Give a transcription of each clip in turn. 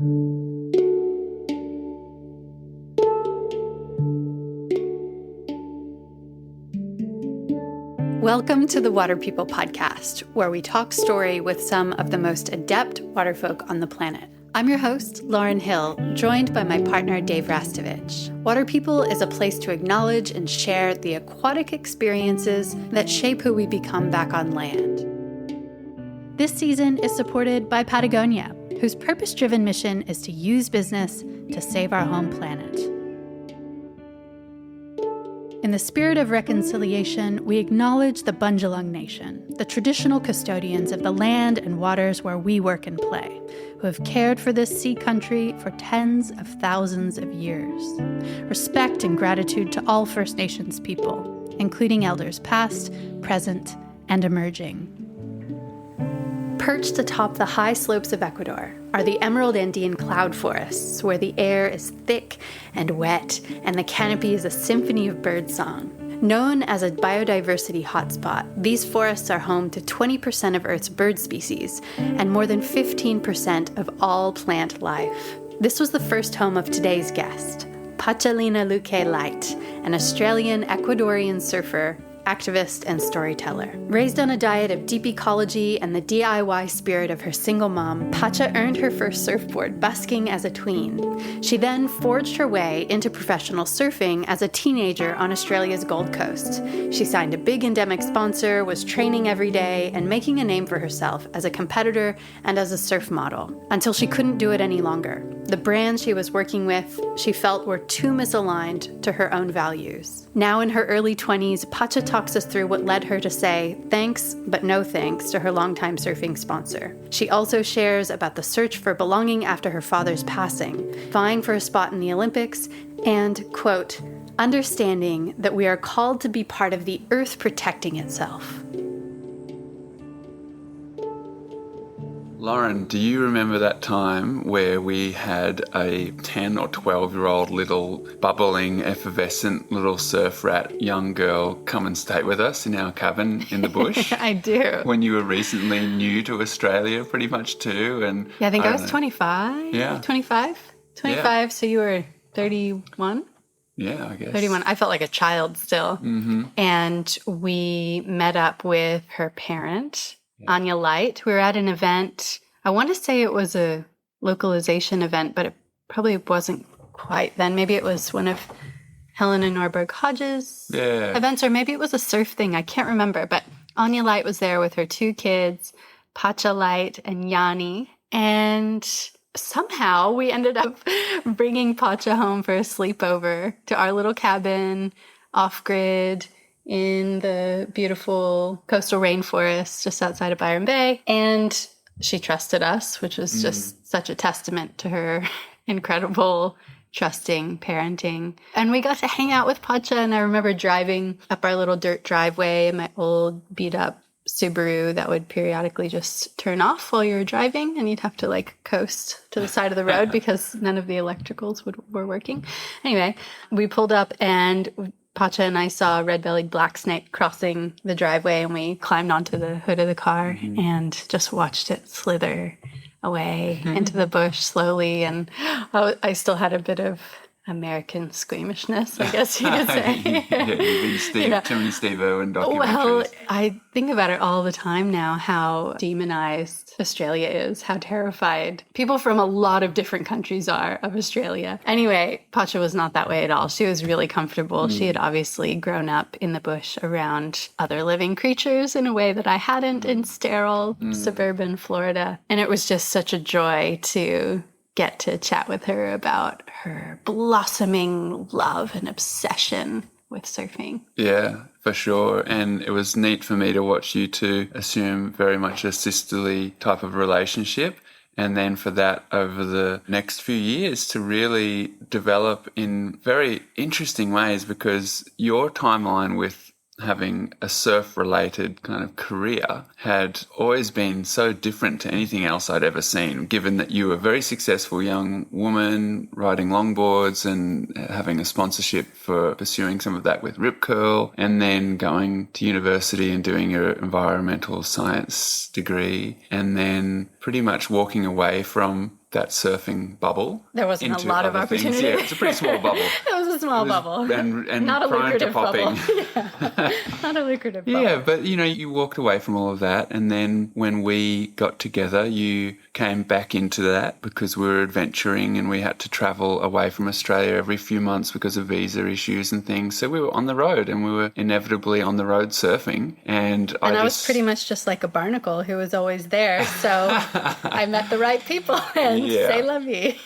Welcome to the Water People podcast, where we talk story with some of the most adept waterfolk on the planet. I'm your host, Lauren Hill, joined by my partner, Dave Rastovich. Water People is a place to acknowledge and share the aquatic experiences that shape who we become back on land. This season is supported by Patagonia, whose purpose-driven mission is to use business to save our home planet. In the spirit of reconciliation, we acknowledge the Bundjalung Nation, the traditional custodians of the land and waters where we work and play, who have cared for this sea country for tens of thousands of years. Respect and gratitude to all First Nations people, including elders past, present, and emerging. Perched atop the high slopes of Ecuador are the emerald Andean cloud forests, where the air is thick and wet and the canopy is a symphony of birdsong. Known as a biodiversity hotspot, these forests are home to 20% of Earth's bird species and more than 15% of all plant life. This was the first home of today's guest, Pacha Luque Light, an Australian Ecuadorian surfer, activist, and storyteller. Raised on a diet of deep ecology and the DIY spirit of her single mom, Pacha earned her first surfboard busking as a tween. She then forged her way into professional surfing as a teenager on Australia's Gold Coast. She signed a big endemic sponsor, was training every day, and making a name for herself as a competitor and as a surf model, until she couldn't do it any longer. The brands she was working with, she felt were too misaligned to her own values. Now in her early 20s, Pacha talks us through what led her to say thanks, but no thanks to her longtime surfing sponsor. She also shares about the search for belonging after her father's passing, vying for a spot in the Olympics, and, quote, understanding that we are called to be part of the earth protecting itself. Lauren, do you remember that time where we had a 10 or 12-year-old little bubbling, effervescent little surf rat young girl come and stay with us in our cabin in the bush? I do. When you were recently new to Australia pretty much too. And yeah, I think I was 25. Yeah. 25? 25, yeah. So you were 31? Yeah, I guess. 31. I felt like a child still. Mm-hmm. And we met up with her parent, Anya Light. We were at an event. I want to say it was a localization event, but it probably wasn't quite then. Maybe it was one of Helena Norberg Hodges' events, or maybe it was a surf thing. I can't remember. But Anya Light was there with her two kids, Pacha Light and Yanni. And somehow we ended up bringing Pacha home for a sleepover to our little cabin off-grid in the beautiful coastal rainforest just outside of Byron Bay. And she trusted us, which was just such a testament to her incredible, trusting parenting. And we got to hang out with Pacha, and I remember driving up our little dirt driveway in my old beat-up Subaru that would periodically just turn off while you were driving, and you'd have to like coast to the side of the road because none of the electricals were working. Anyway, we pulled up, and Pacha and I saw a red-bellied black snake crossing the driveway, and we climbed onto the hood of the car and just watched it slither away into the bush slowly. And I still had a bit of American squeamishness, I guess you could say. You've been too many Steve Irwin documentaries. Well, I think about it all the time now, how demonized Australia is, how terrified people from a lot of different countries are of Australia. Anyway, Pacha was not that way at all. She was really comfortable. She had obviously grown up in the bush around other living creatures in a way that I hadn't in sterile suburban Florida. And it was just such a joy to get to chat with her about her blossoming love and obsession with surfing. Yeah, for sure. And it was neat for me to watch you two assume very much a sisterly type of relationship. And then for that over the next few years to really develop in very interesting ways, because your timeline with having a surf-related kind of career had always been so different to anything else I'd ever seen, given that you were a very successful young woman riding longboards and having a sponsorship for pursuing some of that with Rip Curl, and then going to university and doing your environmental science degree, and then pretty much walking away from that surfing bubble. There wasn't a into lot of other things. opportunity. Yeah, it's a pretty small bubble. It was a small bubble. And Not a prone to lucrative popping. bubble. Yeah. Not a lucrative bubble. Yeah, but you walked away from all of that, and then when we got together, you came back into that because we were adventuring and we had to travel away from Australia every few months because of visa issues and things. So we were on the road, and we were inevitably on the road surfing. And I was pretty much just like a barnacle who was always there. So I met the right people, and say la vie.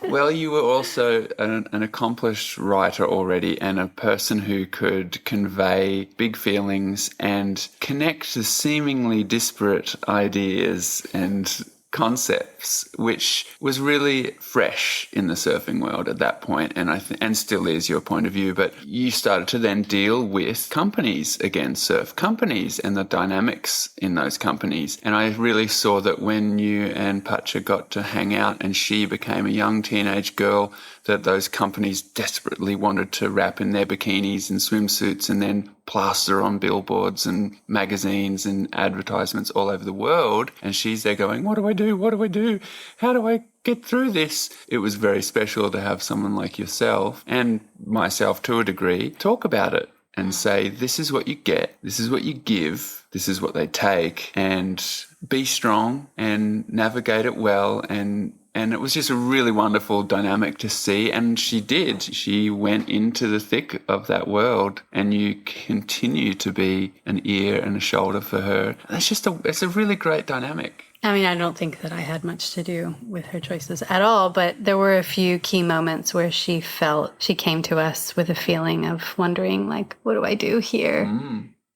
Well, you were also an accomplished writer already, and a person who could convey big feelings and connect the seemingly disparate ideas and concepts, which was really fresh in the surfing world at that point, and still is your point of view. But you started to then deal with companies again, surf companies, and the dynamics in those companies. And I really saw that when you and Pacha got to hang out, and she became a young teenage girl, that those companies desperately wanted to wrap in their bikinis and swimsuits and then plaster on billboards and magazines and advertisements all over the world. And she's there going, what do I do? What do I do? How do I get through this? It was very special to have someone like yourself, and myself to a degree, talk about it and say, this is what you get, this is what you give, this is what they take, and be strong and navigate it well. And it was just a really wonderful dynamic to see. And she did. She went into the thick of that world, and you continue to be an ear and a shoulder for her. It's a really great dynamic. I mean, I don't think that I had much to do with her choices at all, but there were a few key moments where she came to us with a feeling of wondering, like, what do I do here?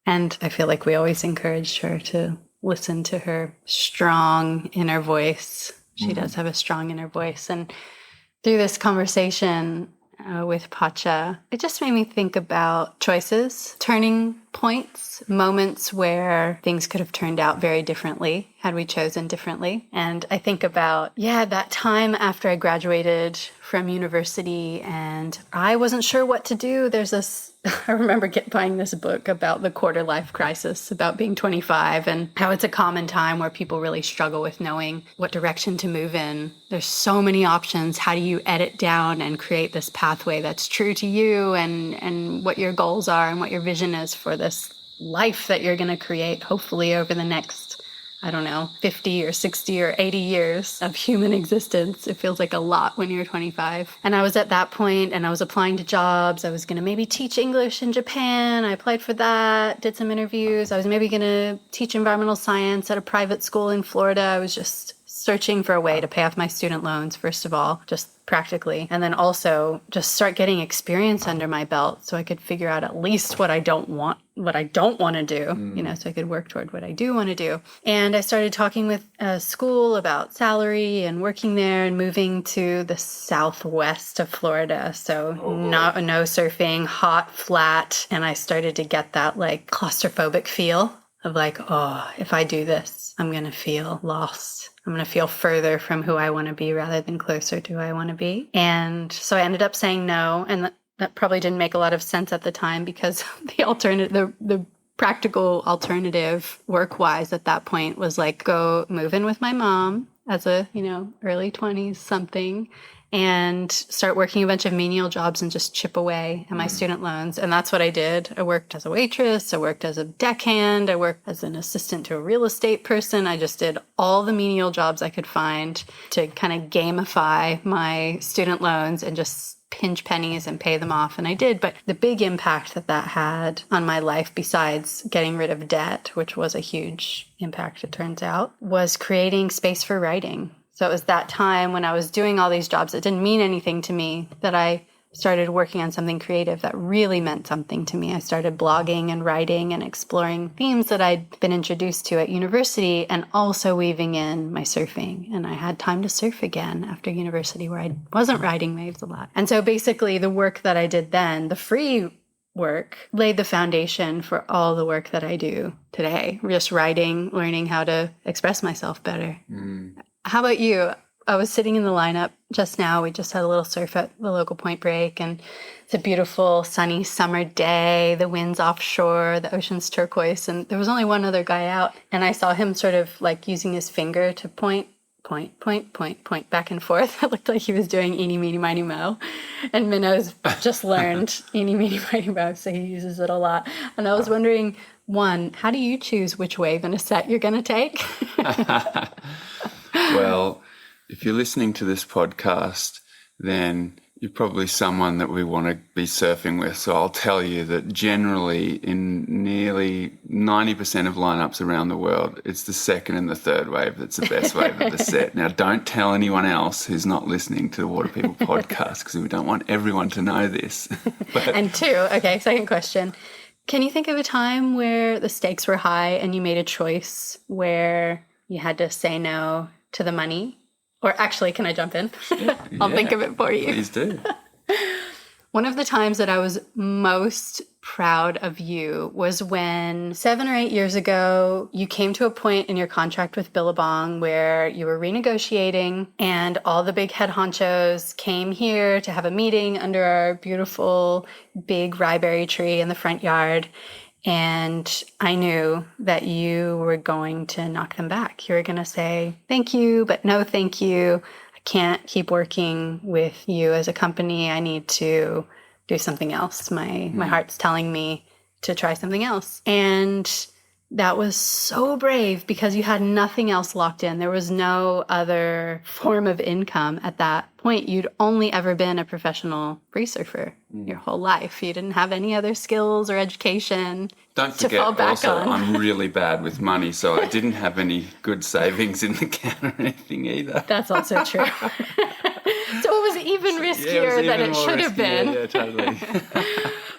And I feel like we always encouraged her to listen to her strong inner voice. She does have a strong inner voice. And through this conversation with Pacha, it just made me think about choices, turning points, moments where things could have turned out very differently had we chosen differently. And I think about, that time after I graduated from university and I wasn't sure what to do. I remember buying this book about the quarter life crisis, about being 25 and how it's a common time where people really struggle with knowing what direction to move in. There's so many options. How do you edit down and create this pathway that's true to you and what your goals are and what your vision is for this life that you're going to create, hopefully over the next 50 or 60 or 80 years of human existence. It feels like a lot when you're 25. And I was at that point and I was applying to jobs. I was going to maybe teach English in Japan. I applied for that, did some interviews. I was maybe going to teach environmental science at a private school in Florida. I was just searching for a way to pay off my student loans, first of all, just practically, and then also just start getting experience under my belt so I could figure out at least what I don't want to do, so I could work toward what I do want to do. And I started talking with a school about salary and working there and moving to the southwest of Florida. So no surfing, hot, flat. And I started to get that like claustrophobic feel of like, if I do this, I'm going to feel lost. I'm going to feel further from who I want to be rather than closer to who I want to be. And so I ended up saying no. And that probably didn't make a lot of sense at the time because the practical alternative work-wise at that point was like go move in with my mom as a, early 20s something and start working a bunch of menial jobs and just chip away at my student loans. And that's what I did. I worked as a waitress. I worked as a deckhand. I worked as an assistant to a real estate person. I just did all the menial jobs I could find to kind of gamify my student loans and just pinch pennies and pay them off. And I did. But the big impact that had on my life, besides getting rid of debt, which was a huge impact, it turns out, was creating space for writing. So it was that time when I was doing all these jobs that didn't mean anything to me that I started working on something creative that really meant something to me. I started blogging and writing and exploring themes that I'd been introduced to at university and also weaving in my surfing. And I had time to surf again after university where I wasn't riding waves a lot. And so basically the work that I did then, the free work, laid the foundation for all the work that I do today. Just writing, learning how to express myself better. How about you? I was sitting in the lineup just now. We just had a little surf at the local point break, and it's a beautiful sunny summer day. The wind's offshore, the ocean's turquoise, and there was only one other guy out. And I saw him sort of like using his finger to point point, point, point, point, back and forth. It looked like he was doing eeny, meeny, miny, moe. And Minnow's just learned eeny, meeny, miny, moe, so he uses it a lot. And I was wondering, one, how do you choose which wave in a set you're going to take? Well, if you're listening to this podcast, then you're probably someone that we want to be surfing with. So I'll tell you that generally in nearly 90% of lineups around the world, it's the second and the third wave that's the best wave of the set. Now, don't tell anyone else who's not listening to the Water People podcast, because we don't want everyone to know this. And two, okay, second question. Can you think of a time where the stakes were high and you made a choice where you had to say no to the money? Or actually, can I jump in? I'll think of it for you. Please do. One of the times that I was most proud of you was when 7 or 8 years ago, you came to a point in your contract with Billabong where you were renegotiating and all the big head honchos came here to have a meeting under our beautiful big ryeberry tree in the front yard. And I knew that you were going to knock them back. You were going to say, thank you, but no thank you. I can't keep working with you as a company. I need to do something else. My heart's telling me to try something else. And that was so brave because you had nothing else locked in. There was no other form of income at that point. You'd only ever been a professional free surfer your whole life. You didn't have any other skills or education Don't to forget, fall back also, on. I'm really bad with money, so I didn't have any good savings in the account or anything either. That's also true. So it was even riskier than it should have been. Yeah, totally.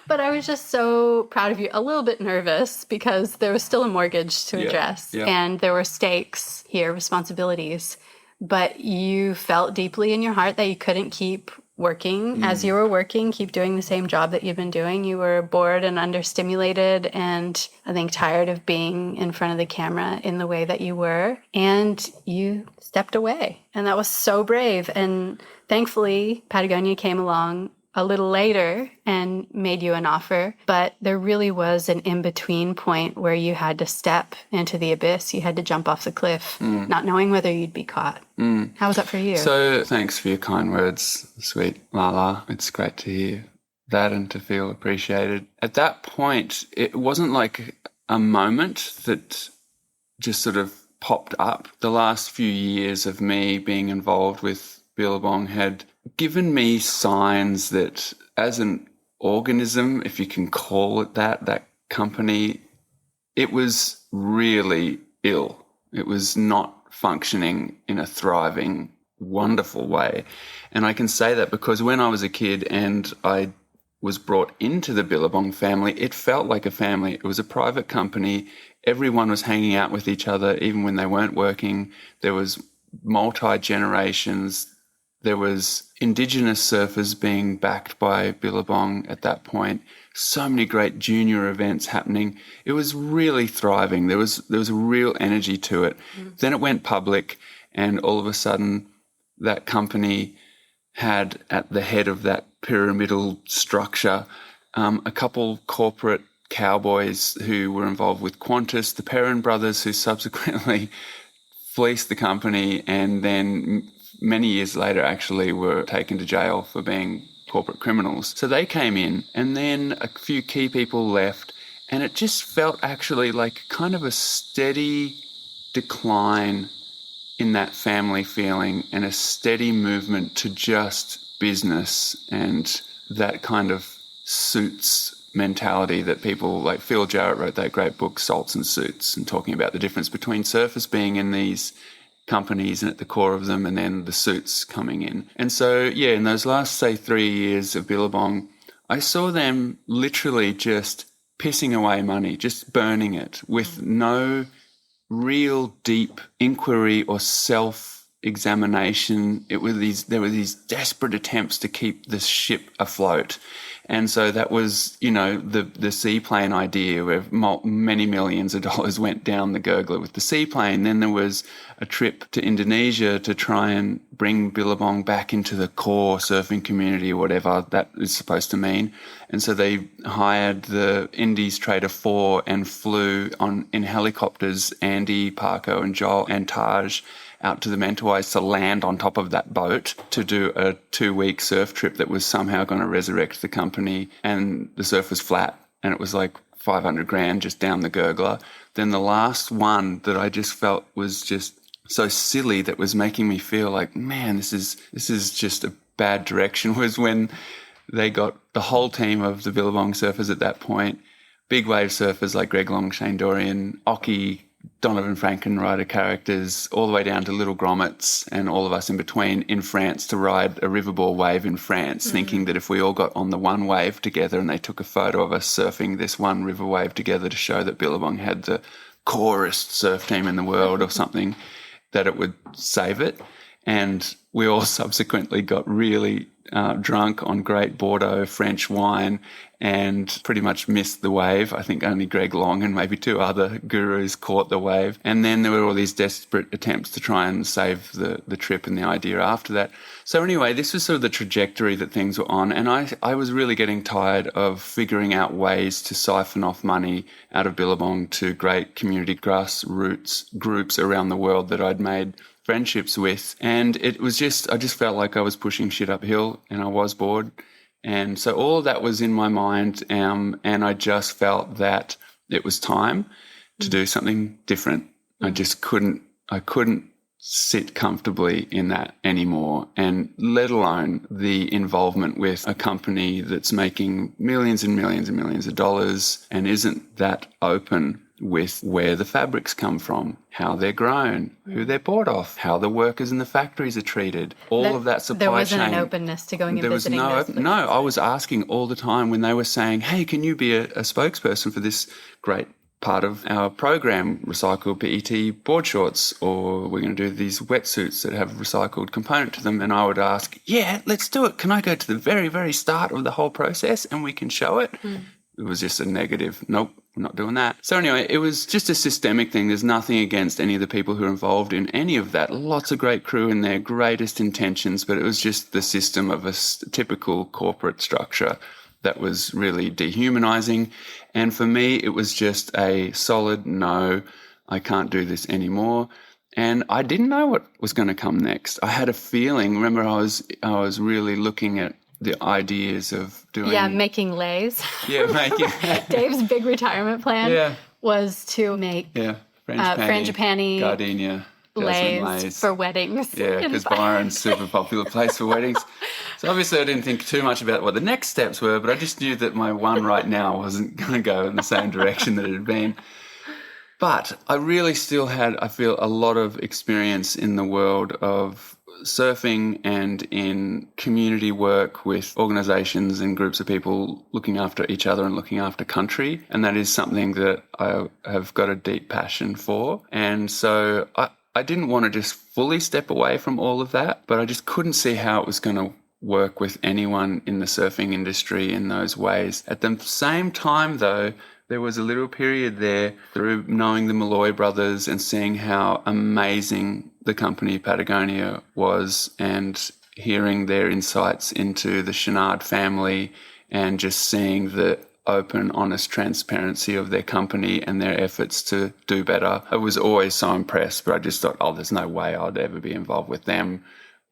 But I was just so proud of you, a little bit nervous because there was still a mortgage to address and there were stakes here, responsibilities. But you felt deeply in your heart that you couldn't keep working as you were working, keep doing the same job that you've been doing. You were bored and understimulated and I think tired of being in front of the camera in the way that you were. And you stepped away. And that was so brave. And thankfully, Patagonia came along a little later and made you an offer, but there really was an in-between point where you had to step into the abyss. You had to jump off the cliff, not knowing whether you'd be caught. How was that for you? So thanks for your kind words, sweet Lala. It's great to hear that and to feel appreciated. At that point, it wasn't like a moment that just sort of popped up. The last few years of me being involved with Billabong had given me signs that as an organism, if you can call it that company, it was really ill. It was not functioning in a thriving, wonderful way. And I can say that because when I was a kid and I was brought into the Billabong family, it felt like a family. It was a private company. Everyone was hanging out with each other, even when they weren't working. There was multi-generations. There was Indigenous surfers being backed by Billabong at that point. So many great junior events happening. It was really thriving. There was a real energy to it. Then it went public, and all of a sudden, that company had at the head of that pyramidal structure a couple corporate cowboys who were involved with Qantas, the Perrin brothers, who subsequently fleeced the company and then many years later actually were taken to jail for being corporate criminals. So they came in and then a few key people left and it just felt actually like kind of a steady decline in that family feeling and a steady movement to just business and that kind of suits mentality that people like Phil Jarrett wrote that great book Salts and Suits and talking about the difference between surfers being in these companies and at the core of them and then the suits coming in. And so, yeah, in those last, say, 3 years of Billabong, I saw them literally just pissing away money, just burning it with no real deep inquiry or self-examination. There were these desperate attempts to keep the ship afloat. And so that was, the seaplane idea where many millions of dollars went down the gurgler with the seaplane. Then there was a trip to Indonesia to try and bring Billabong back into the core surfing community or whatever that is supposed to mean. And so they hired the Indies Trader 4 and flew in helicopters, Andy, Parko and Joel and Taj, out to the Mentawais to land on top of that boat to do a 2-week surf trip that was somehow going to resurrect the company. And the surf was flat and it was like 500 grand just down the gurgler. Then the last one that I just felt was just so silly that was making me feel like, man, this is just a bad direction, was when they got the whole team of the Billabong surfers at that point, big wave surfers like Greg Long, Shane Dorian, Occy, Donovan Frankenrider characters, all the way down to little grommets and all of us in between in France to ride a riverball wave in France, thinking that if we all got on the one wave together and they took a photo of us surfing this one river wave together to show that Billabong had the corest surf team in the world or something, that it would save it. And we all subsequently got really drunk on great Bordeaux French wine and pretty much missed the wave. I think only Greg Long and maybe 2 other gurus caught the wave. And then there were all these desperate attempts to try and save the trip and the idea after that. So anyway, this was sort of the trajectory that things were on. And I was really getting tired of figuring out ways to siphon off money out of Billabong to great community grassroots groups around the world that I'd made friendships with. And it was just, I just felt like I was pushing shit uphill and I was bored. And so all of that was in my mind. And I just felt that it was time to do something different. I couldn't sit comfortably in that anymore, and let alone the involvement with a company that's making millions and millions and millions of dollars and isn't that open with where the fabrics come from, how they're grown, who they're bought off, how the workers in the factories are treated, all of that supply chain. There wasn't an openness to going and visiting those places. No, I was asking all the time when they were saying, hey, can you be a spokesperson for this great part of our program, recycled PET board shorts, or we're going to do these wetsuits that have a recycled component to them. And I would ask, yeah, let's do it. Can I go to the very, very start of the whole process and we can show it? It was just a negative. Nope, we're not doing that. So anyway, it was just a systemic thing. There's nothing against any of the people who are involved in any of that. Lots of great crew in their greatest intentions, but it was just the system of a typical corporate structure that was really dehumanizing. And for me, it was just a solid no, I can't do this anymore. And I didn't know what was going to come next. I had a feeling. Remember, I was really looking at the ideas of doing... Yeah, making lays. Yeah, making... Dave's big retirement plan was to make frangipani gardenia, lays for weddings. Yeah, because Byron's super popular place for weddings. So obviously I didn't think too much about what the next steps were, but I just knew that my one right now wasn't going to go in the same direction that it had been. But I really still had, I feel, a lot of experience in the world of surfing and in community work with organisations and groups of people looking after each other and looking after country. And that is something that I have got a deep passion for. And so I didn't want to just fully step away from all of that, but I just couldn't see how it was going to work with anyone in the surfing industry in those ways. At the same time, though, there was a little period there through knowing the Malloy brothers and seeing how amazing the company Patagonia was and hearing their insights into the Chenard family and just seeing the open, honest transparency of their company and their efforts to do better. I was always so impressed, but I just thought, oh, there's no way I'd ever be involved with them.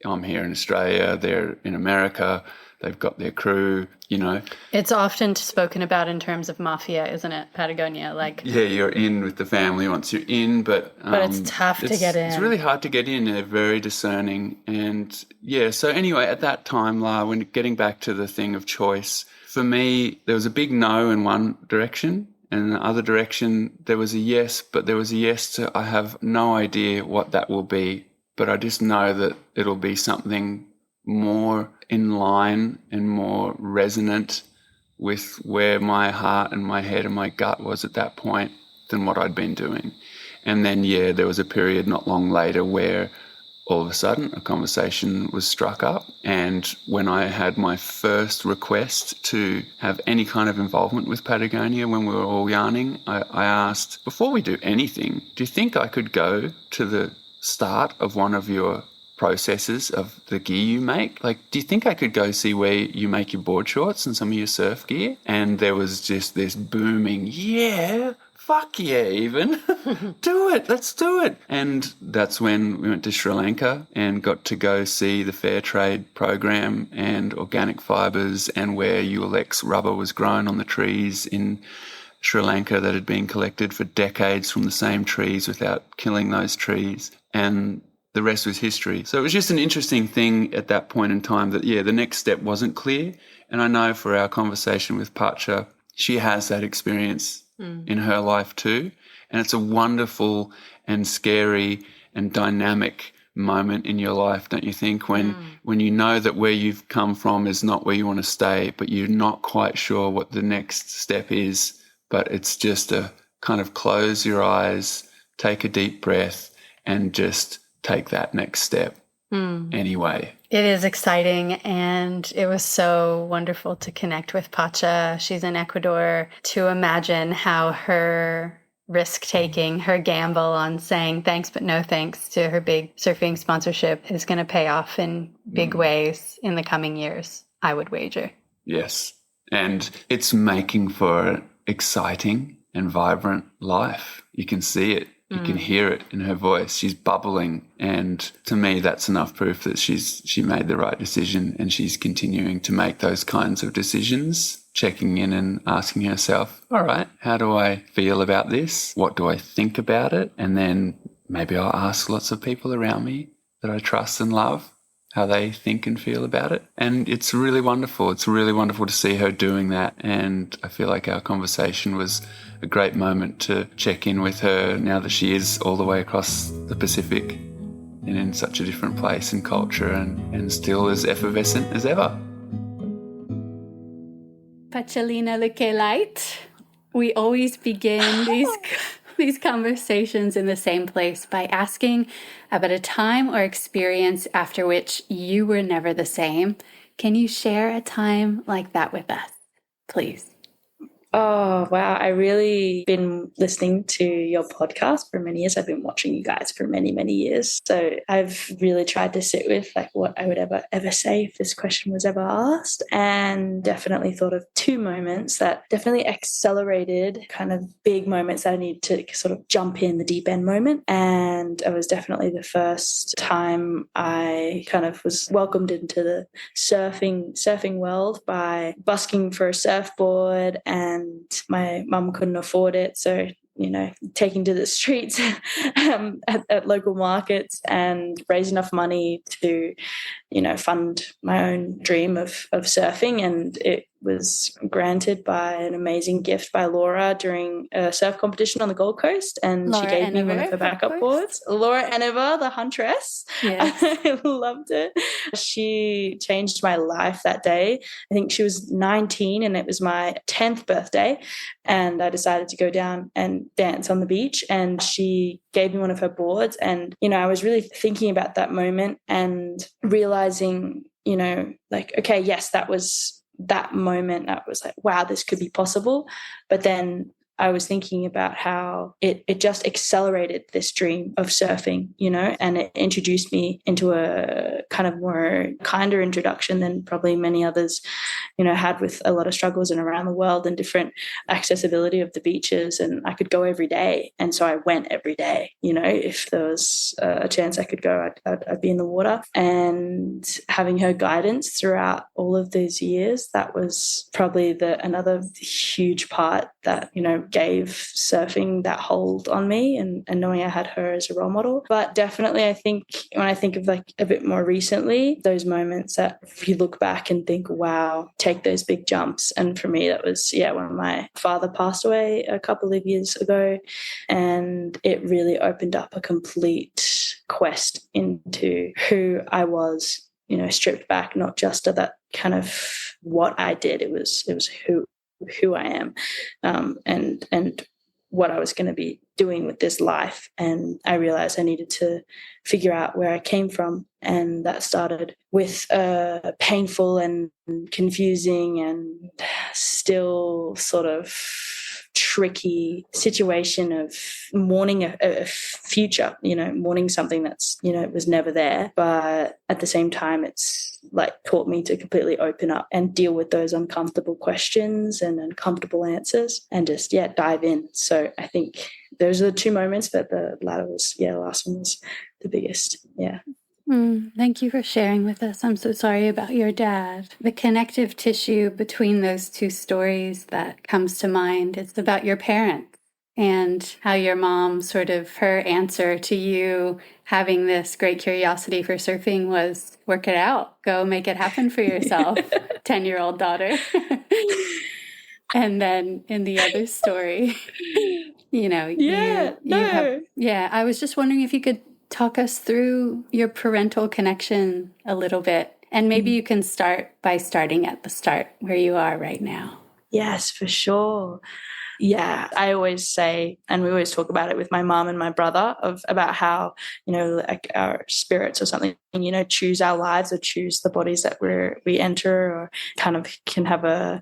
I'm here in Australia, they're in America, they've got their crew, you know. It's often spoken about in terms of mafia, isn't it, Patagonia? Like, yeah, you're in with the family once you're in, but it's tough to get in. It's really hard to get in. They're very discerning. And yeah, so anyway, at that time, when getting back to the thing of choice, for me, there was a big no in one direction. And in the other direction, there was a yes, but there was a yes to, I have no idea what that will be, but I just know that it'll be something more in line and more resonant with where my heart and my head and my gut was at that point than what I'd been doing. And then, yeah, there was a period not long later where all of a sudden a conversation was struck up. And when I had my first request to have any kind of involvement with Patagonia when we were all yarning, I asked, before we do anything, do you think I could go to the start of one of your processes of the gear you make? Like, do you think I could go see where you make your board shorts and some of your surf gear? And there was just this booming, yeah, fuck yeah, even. Do it, let's do it. And that's when we went to Sri Lanka and got to go see the fair trade program and organic fibres and where Ulex rubber was grown on the trees in Sri Lanka that had been collected for decades from the same trees without killing those trees. And the rest was history. So it was just an interesting thing at that point in time that, the next step wasn't clear. And I know for our conversation with Pacha, she has that experience in her life too. And it's a wonderful and scary and dynamic moment in your life, don't you think? When you know that where you've come from is not where you want to stay, but you're not quite sure what the next step is. But it's just a kind of close your eyes, take a deep breath, and just take that next step anyway. It is exciting, and it was so wonderful to connect with Pacha. She's in Ecuador, to imagine how her risk-taking, her gamble on saying thanks but no thanks to her big surfing sponsorship is going to pay off in big ways in the coming years, I would wager. Yes, and it's making for an exciting and vibrant life. You can see it. You can hear it in her voice. She's bubbling. And to me, that's enough proof that she made the right decision, and she's continuing to make those kinds of decisions, checking in and asking herself, all right, how do I feel about this? What do I think about it? And then maybe I'll ask lots of people around me that I trust and love how they think and feel about it. And it's really wonderful. It's really wonderful to see her doing that. And I feel like our conversation was a great moment to check in with her now that she is all the way across the Pacific and in such a different place and culture and still as effervescent as ever. Pacha, Lina, Luque Light. We always begin these conversations in the same place by asking about a time or experience after which you were never the same. Can you share a time like that with us, please? Oh, wow. I really been listening to your podcast for many years. I've been watching you guys for many, many years. So I've really tried to sit with like what I would ever say if this question was ever asked, and definitely thought of two moments that definitely accelerated kind of big moments that I need to sort of jump in the deep end moment. And it was definitely the first time I kind of was welcomed into the surfing world by busking for a surfboard, and my mum couldn't afford it. So, taking to the streets at local markets and raise enough money to, fund my own dream of surfing. And it was granted by an amazing gift by Laura during a surf competition on the Gold Coast. And Laura she gave me one of her backup boards. Laura Enever, the huntress. Yes. I loved it. She changed my life that day. I think she was 19 and it was my 10th birthday. And I decided to go down and dance on the beach. And she gave me one of her boards. And, I was really thinking about that moment and realizing, like, okay, yes, that was that moment. That was like, wow, this could be possible. But then I was thinking about how it just accelerated this dream of surfing, and it introduced me into a kind of more kinder introduction than probably many others, had, with a lot of struggles and around the world and different accessibility of the beaches. And I could go every day. And so I went every day, if there was a chance I could go, I'd be in the water. And having her guidance throughout all of these years, that was probably another huge part that, gave surfing that hold on me, and knowing I had her as a role model. But definitely, I think when I think of like a bit more recently, those moments that if you look back and think, wow, take those big jumps. And for me, that was, when my father passed away a couple of years ago, and it really opened up a complete quest into who I was, stripped back, not just to that kind of what I did. It was who I am, and what I was going to be doing with this life. And I realized I needed to figure out where I came from. And that started with painful and confusing and still sort of tricky situation of mourning a future, mourning something that's, was never there. But at the same time, it's like taught me to completely open up and deal with those uncomfortable questions and uncomfortable answers and just, dive in. So I think those are the two moments, but the last one was the biggest. Yeah. Thank you for sharing with us. I'm so sorry about your dad. The connective tissue between those two stories that comes to mind is about your parents and how your mom her answer to you having this great curiosity for surfing was work it out, go make it happen for yourself, 10-year-old daughter. And then in the other story, I was just wondering if you could talk us through your parental connection a little bit. And maybe you can start by starting at the start where you are right now. Yes, for sure. Yeah, I always say, and we always talk about it with my mom and my brother, about how, like our spirits or something, choose our lives or choose the bodies that we enter, or kind of can have a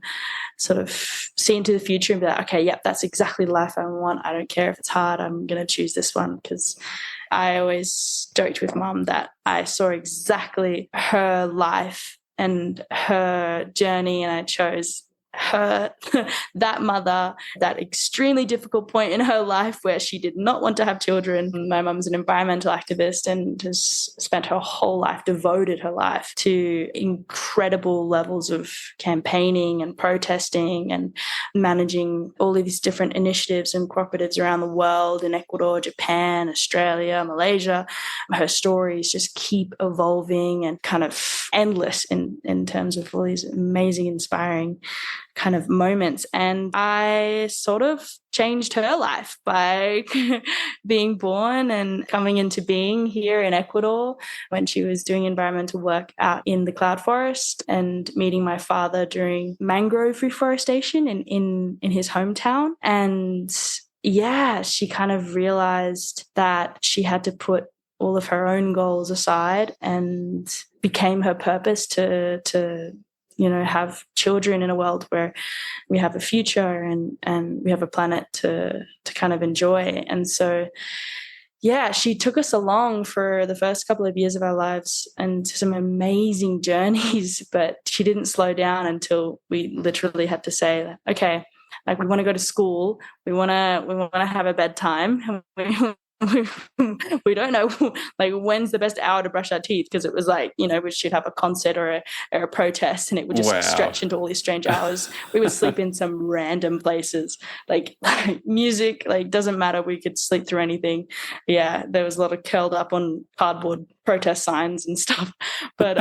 sort of see into the future and be like, okay, yep, that's exactly the life I want. I don't care if it's hard. I'm going to choose this one. Because I always joked with mom that I saw exactly her life and her journey, and I chose her, that mother, that extremely difficult point in her life where she did not want to have children. My mum's an environmental activist and has spent her whole life, devoted her life to incredible levels of campaigning and protesting and managing all of these different initiatives and cooperatives around the world, in Ecuador, Japan, Australia, Malaysia. Her stories just keep evolving and kind of endless in terms of all these amazing, inspiring kind of moments. And I sort of changed her life by being born and coming into being here in Ecuador when she was doing environmental work out in the cloud forest, and meeting my father during mangrove reforestation in his hometown. And she kind of realized that she had to put all of her own goals aside, and became her purpose to have children in a world where we have a future and we have a planet to kind of enjoy. And so, she took us along for the first couple of years of our lives and some amazing journeys, but she didn't slow down until we literally had to say, okay, like, we want to go to school, we want to have a bedtime, we don't know like when's the best hour to brush our teeth, because it was like, we should have a concert or a protest, and it would just stretch into all these strange hours. We would sleep in some random places, like music, like doesn't matter, we could sleep through anything. There was a lot of curled up on cardboard protest signs and stuff, but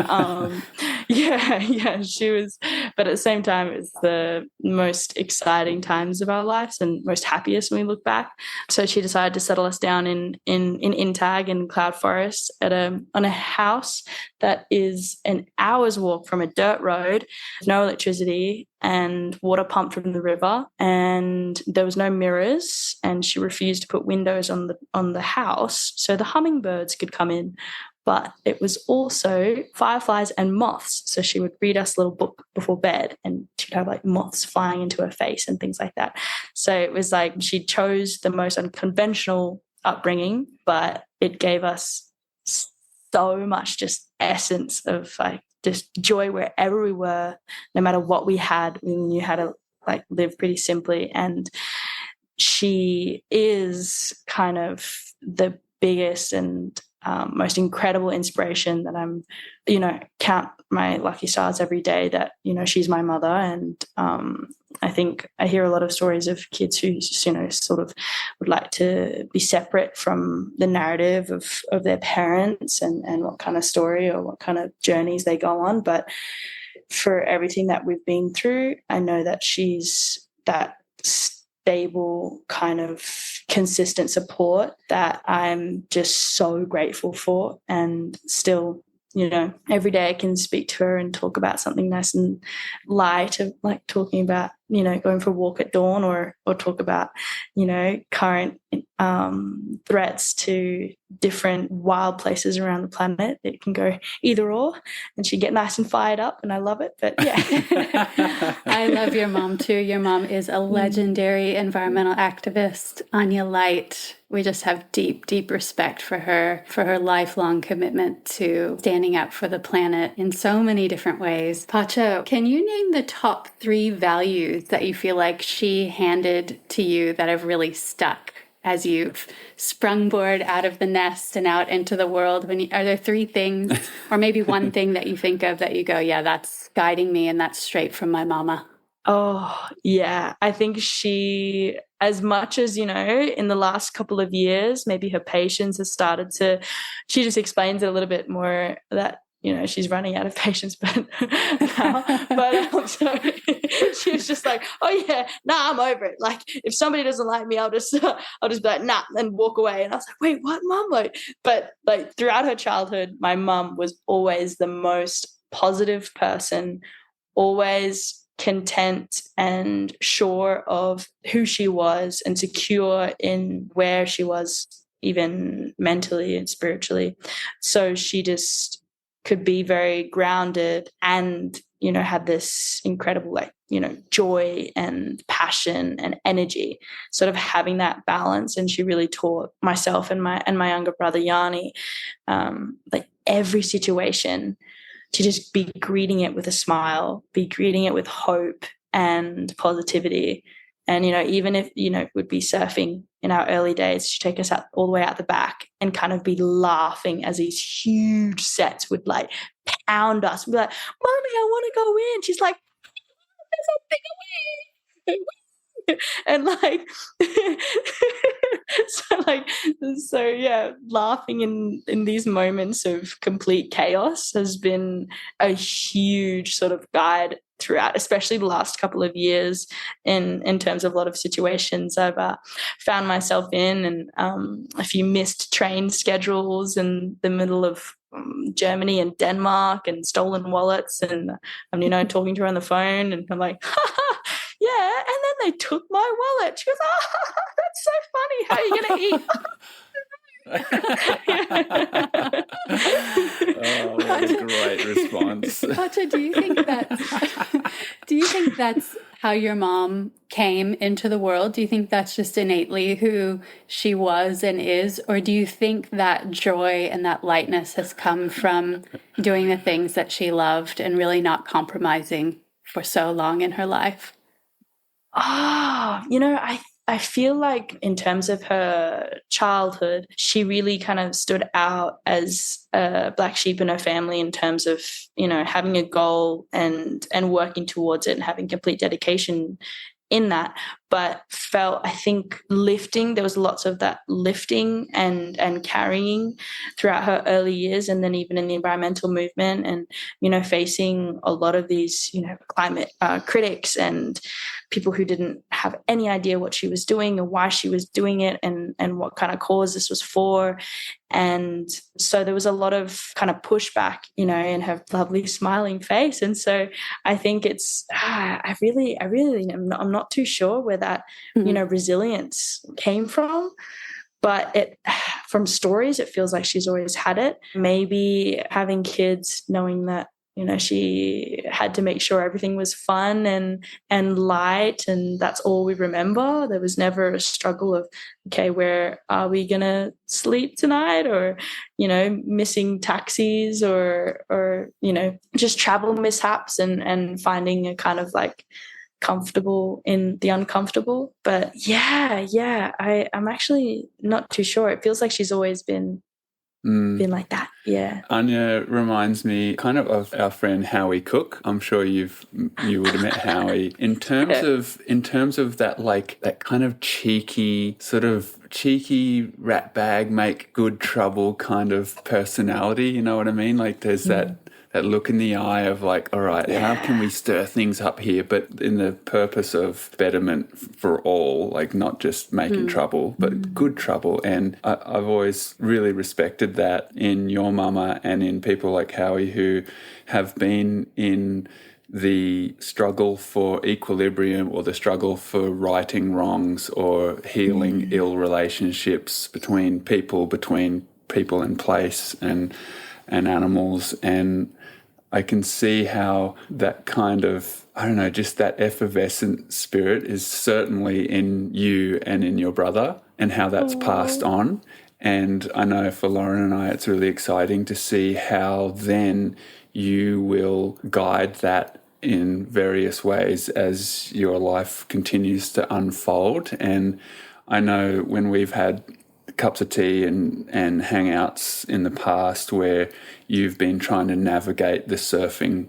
she was, but at the same time it was the most exciting times of our lives and most happiest when we look back. So she decided to settle us down in Intag in Cloud Forest on a house that is an hour's walk from a dirt road, no electricity, and water pumped from the river, and there was no mirrors, and she refused to put windows on the house so the hummingbirds could come in. But it was also fireflies and moths. So she would read us a little book before bed, and she'd have like moths flying into her face and things like that. So it was like she chose the most unconventional upbringing, but it gave us so much just essence of like just joy wherever we were, no matter what we had. We knew how to like live pretty simply. And she is kind of the biggest and most incredible inspiration that I'm, count my lucky stars every day that, she's my mother. And I think I hear a lot of stories of kids who, sort of would like to be separate from the narrative of their parents and what kind of story or what kind of journeys they go on. But for everything that we've been through, I know that she's that stable kind of consistent support that I'm just so grateful for. And still, every day I can speak to her and talk about something nice and light, of like talking about going for a walk at dawn, or talk about, current threats to different wild places around the planet. It can go either or, and she'd get nice and fired up, and I love it. But yeah. I love your mom too. Your mom is a legendary environmental activist, Anya Light. We just have deep, deep respect for her lifelong commitment to standing up for the planet in so many different ways. Pacha, can you name the top 3 values that you feel like she handed to you that have really stuck as you've sprungboard out of the nest and out into the world? Are there 3 things, or maybe one thing that you think of that you go, yeah, that's guiding me and that's straight from my mama? Oh, yeah. I think she, as much as, in the last couple of years, maybe her patience has started to, she just explains it a little bit more that, she's running out of patience, but so she was just like, oh yeah, nah, I'm over it. Like, if somebody doesn't like me, I'll just be like, nah, and walk away. And I was like, wait, what, mum? But throughout her childhood, my mum was always the most positive person, always content and sure of who she was and secure in where she was, even mentally and spiritually. So she just could be very grounded and, had this incredible, joy and passion and energy, sort of having that balance. And she really taught myself and my younger brother, Yanni, every situation, to just be greeting it with a smile, be greeting it with hope and positivity. And, even if, would be surfing in our early days, she'd take us out all the way out the back and kind of be laughing as these huge sets would pound us. We'd be like, Mommy, I want to go in. She's like, there's something away. And so yeah, laughing in these moments of complete chaos has been a huge sort of guide throughout, especially the last couple of years, in terms of a lot of situations I've found myself in, and a few missed train schedules in the middle of Germany and Denmark, and stolen wallets, and I'm talking to her on the phone, and I'm like, yeah, and then they took my wallet. She goes, that's so funny. How are you going to eat? Oh, what a great response. Pacha, do you think that's how your mom came into the world? Do you think that's just innately who she was and is? Or do you think that joy and that lightness has come from doing the things that she loved and really not compromising for so long in her life? I feel like in terms of her childhood, she really kind of stood out as a black sheep in her family in terms of, having a goal and working towards it and having complete dedication in that, but felt, I think, there was lots of that lifting and carrying throughout her early years, and then even in the environmental movement, and facing a lot of these climate critics and people who didn't have any idea what she was doing and why she was doing it, and what kind of cause this was for. And so there was a lot of kind of pushback, in her lovely smiling face. And so I think it's, I'm not too sure where that, resilience came from. But from stories, it feels like she's always had it. Maybe having kids, knowing that, she had to make sure everything was fun and light, and that's all we remember. There was never a struggle of, okay, where are we going to sleep tonight? Or, missing taxis or, just travel mishaps and finding a kind of comfortable in the uncomfortable. But I'm actually not too sure. It feels like she's always been like that. Yeah. Anya reminds me kind of our friend Howie Cook. I'm sure you would have met Howie. In terms of that, that kind of cheeky rat bag, make good trouble kind of personality. You know what I mean? There's that look in the eye of all right, how can we stir things up here, but in the purpose of betterment for all, not just making trouble, but good trouble. And I've always really respected that in your mama and in people like Howie who have been in the struggle for equilibrium or the struggle for righting wrongs or healing ill relationships between people in place and animals. And I can see how that kind of, I don't know, just that effervescent spirit is certainly in you and in your brother, and how that's passed on. And I know for Lauren and I, it's really exciting to see how then you will guide that in various ways as your life continues to unfold. And I know when we've had cups of tea and hangouts in the past where you've been trying to navigate the surfing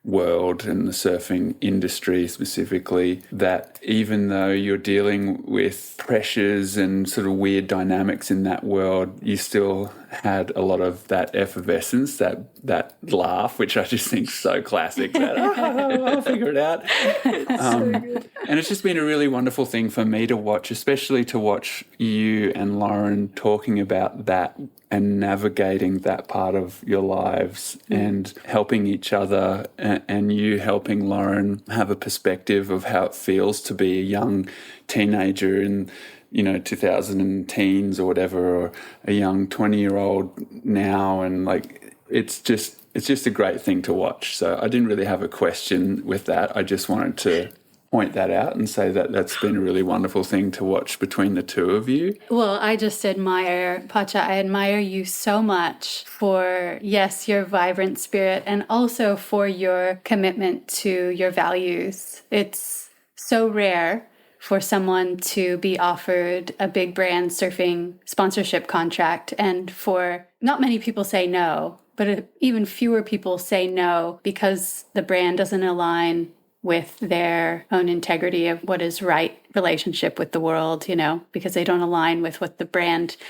world and the surfing industry specifically, that even though you're dealing with pressures and sort of weird dynamics in that world, you still had a lot of that effervescence, that laugh, which I just think is so classic, that I'll figure it out. And it's just been a really wonderful thing for me to watch, especially to watch you and Lauren talking about that and navigating that part of your lives and helping each other, and you helping Lauren have a perspective of how it feels to be a young teenager in 2010s or whatever, or a young 20-year-old now. And like, it's just a great thing to watch. So I didn't really have a question with that. I just wanted to point that out and say that that's been a really wonderful thing to watch between the two of you. Well, I just admire, Pacha, I admire you so much for, yes, your vibrant spirit, and also for your commitment to your values. It's so rare for someone to be offered a big brand surfing sponsorship contract, and for not many people say no, but even fewer people say no because the brand doesn't align with their own integrity of what is right relationship with the world, because they don't align with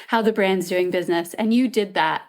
how the brand's doing business. And you did that.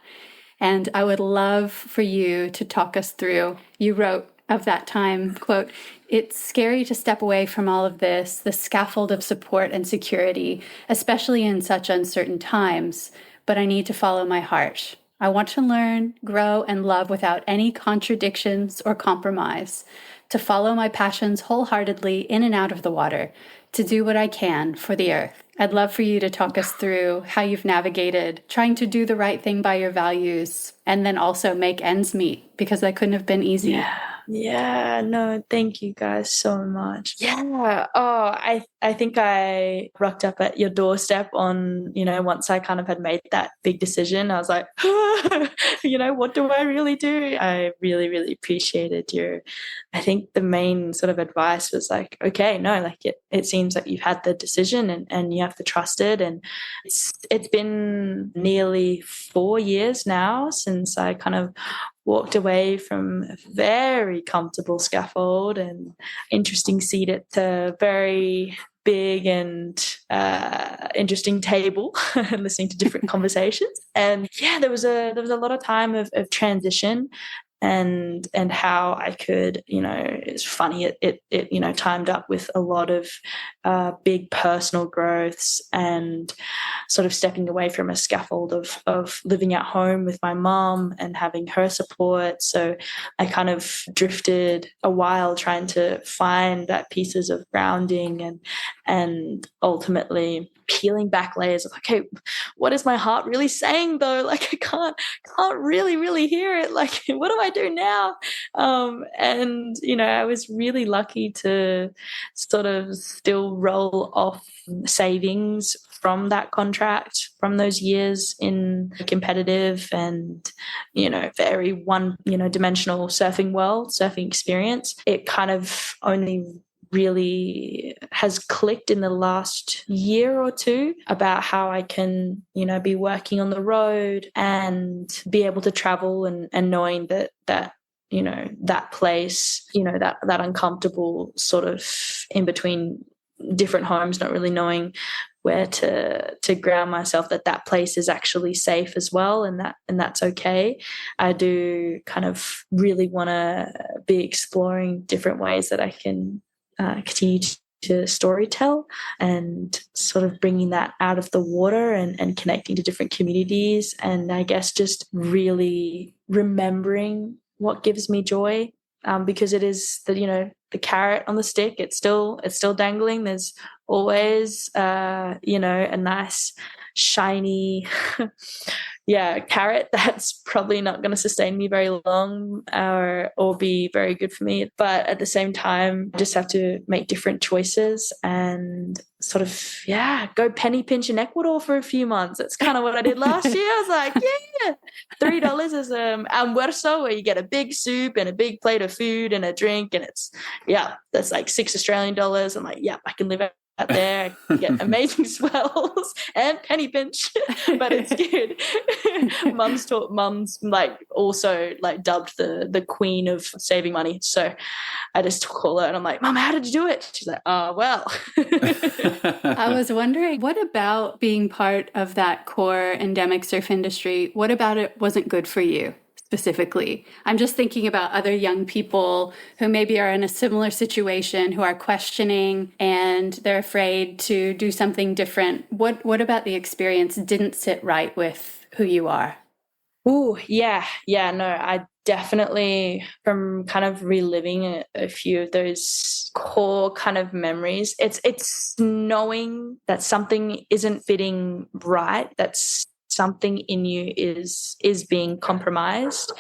And I would love for you to talk us through, you wrote of that time, quote, "It's scary to step away from all of this, the scaffold of support and security, especially in such uncertain times, but I need to follow my heart. I want to learn, grow, and love without any contradictions or compromise, to follow my passions wholeheartedly in and out of the water, to do what I can for the earth." I'd love for you to talk us through how you've navigated trying to do the right thing by your values and then also make ends meet, because that couldn't have been easy. Yeah, no, thank you guys so much. Yeah. I think I rocked up at your doorstep on, once I kind of had made that big decision. I was like, what do I really do? I really, really appreciated I think the main sort of advice was like, okay, no, like it seems like you've had the decision and you have to trust it. And it's been nearly 4 years now since I kind of walked away from a very comfortable scaffold and interesting seat at a very big and interesting table and listening to different conversations. And yeah, there was a lot of time of transition and how I could, it's funny, it timed up with a lot of big personal growths and sort of stepping away from a scaffold of living at home with my mom and having her support. So I kind of drifted a while trying to find that pieces of grounding and ultimately peeling back layers of, okay, what is my heart really saying though? Like I can't really hear it. Like, what do I do now? And I was really lucky to sort of still roll off savings from that contract, from those years in the competitive and very dimensional surfing experience. It kind of only really has clicked in the last year or two about how I can, be working on the road and be able to travel and knowing that that place, that uncomfortable sort of in between different homes, not really knowing where to ground myself, that place is actually safe as well, and that's okay. I do kind of really want to be exploring different ways that I can continue to storytell and sort of bringing that out of the water and connecting to different communities. And I guess just really remembering what gives me joy because it is the carrot on the stick. It's still dangling. There's always a nice shiny carrot that's probably not going to sustain me very long or be very good for me. But at the same time, just have to make different choices and sort of go penny pinch in Ecuador for a few months. That's kind of what I did last year. I was like, $3 is almuerzo, where you get a big soup and a big plate of food and a drink, and it's that's like $6 Australian. I'm like, I can live out there, get amazing swells and penny pinch, but it's good. Mum's like also like dubbed the queen of saving money, so I just call her and I'm like, Mum, how did you do it? She's like, oh well. I was wondering, what about being part of that core endemic surf industry, what about it wasn't good for you specifically? I'm just thinking about other young people who maybe are in a similar situation, who are questioning and they're afraid to do something different. What about the experience didn't sit right with who you are? No, I definitely, from kind of reliving a few of those core kind of memories, it's knowing that something isn't fitting right, that's something in you is being compromised,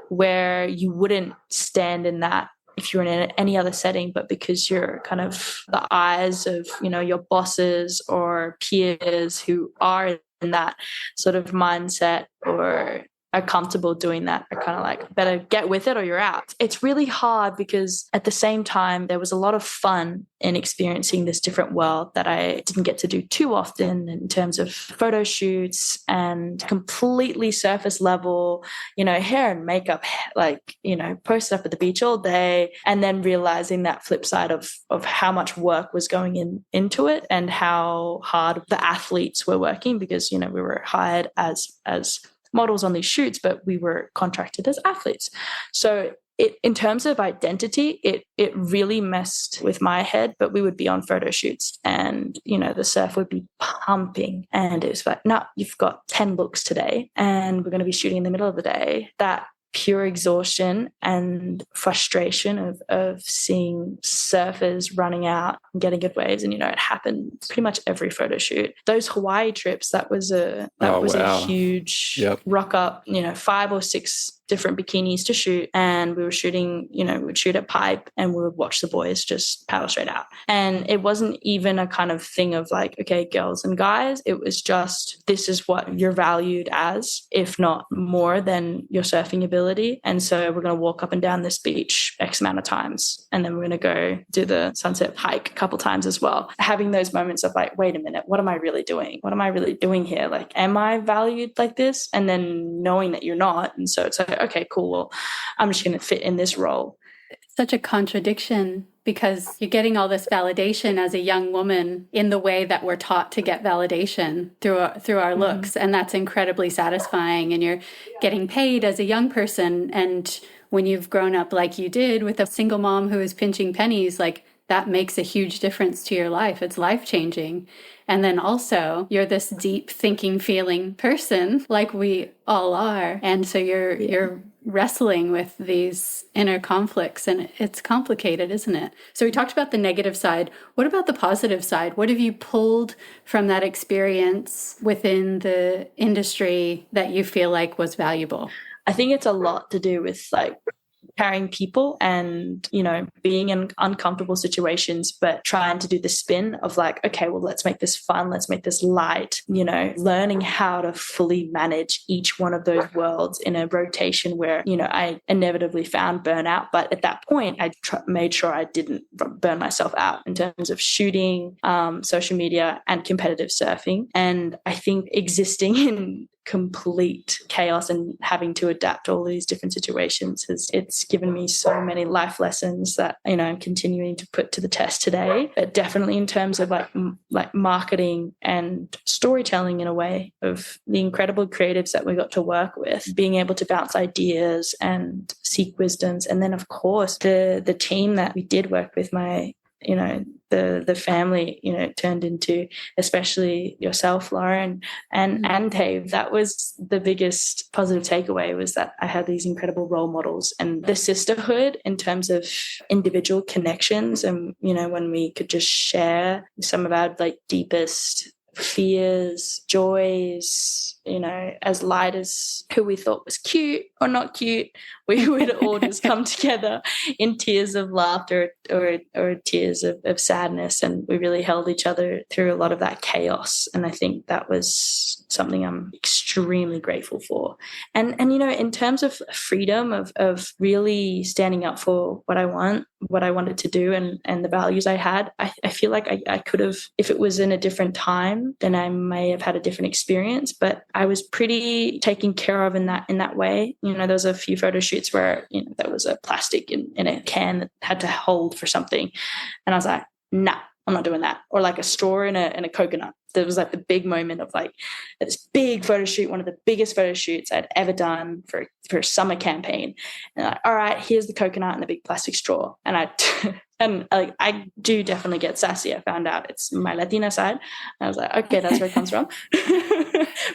where you wouldn't stand in that if you're in any other setting, but because you're kind of the eyes of your bosses or peers who are in that sort of mindset or are comfortable doing that, are kind of like, better get with it or you're out. It's really hard because at the same time, there was a lot of fun in experiencing this different world that I didn't get to do too often, in terms of photo shoots and completely surface level, hair and makeup, like, posted up at the beach all day, and then realizing that flip side of how much work was going into it and how hard the athletes were working, because, we were hired as models on these shoots, but we were contracted as athletes. So in terms of identity, it really messed with my head, but we would be on photo shoots and, the surf would be pumping. And it was like, no, you've got 10 looks today and we're going to be shooting in the middle of the day. That pure exhaustion and frustration of seeing surfers running out and getting good waves. And, it happened pretty much every photo shoot. Those Hawaii trips, that was a huge rock up, 5 or 6 different bikinis to shoot. And we were shooting, we'd shoot at Pipe and we would watch the boys just paddle straight out. And it wasn't even a kind of thing of like, okay, girls and guys, it was just, this is what you're valued as, if not more than your surfing ability. And so we're going to walk up and down this beach X amount of times. And then we're going to go do the sunset hike a couple times as well. Having those moments of like, wait a minute, what am I really doing? What am I really doing here? Like, am I valued like this? And then knowing that you're not. And so it's like, okay, cool. Well, I'm just going to fit in this role. It's such a contradiction, because you're getting all this validation as a young woman in the way that we're taught to get validation through our looks. Mm-hmm. And that's incredibly satisfying. And you're getting paid as a young person. And when you've grown up like you did with a single mom who is pinching pennies, like, that makes a huge difference to your life. It's life-changing. And then also, you're this deep thinking, feeling person, like we all are. And so you're wrestling with these inner conflicts, and it's complicated, isn't it? So we talked about the negative side. What about the positive side? What have you pulled from that experience within the industry that you feel like was valuable? I think it's a lot to do with like carrying people and, being in uncomfortable situations, but trying to do the spin of like, okay, well, let's make this fun. Let's make this light, learning how to fully manage each one of those worlds in a rotation where, I inevitably found burnout. But at that point, I made sure I didn't burn myself out in terms of shooting, social media and competitive surfing. And I think existing in complete chaos and having to adapt to all these different situations it's given me so many life lessons that I'm continuing to put to the test today. But definitely in terms of like marketing and storytelling, in a way, of the incredible creatives that we got to work with, being able to bounce ideas and seek wisdoms, and then of course the team that we did work with, the the family, you know, turned into, especially yourself, Lauren, and Dave. That was the biggest positive takeaway, was that I had these incredible role models, and the sisterhood in terms of individual connections, and, you know, when we could just share some of our like deepest fears, joys, you know, as light as who we thought was cute or not cute, we would all just come together in tears of laughter or tears of sadness, and we really held each other through a lot of that chaos. And I think that was something I'm extremely grateful for. And you know, in terms of freedom, of really standing up for what I wanted to do, and the values I had, I feel like I could have, if it was in a different time, then I may have had a different experience. But I was pretty taken care of in that way. You know, there was a few photo shoots where, you know, there was a plastic in a can that had to hold for something, and I was like, nah, I'm not doing that. Or like a straw in a coconut. There was like the big moment of like this big photo shoot, one of the biggest photo shoots I'd ever done for a summer campaign. And like, all right, here's the coconut and the big plastic straw. And I do definitely get sassy. I found out it's my Latina side. I was like, okay, that's where it comes from.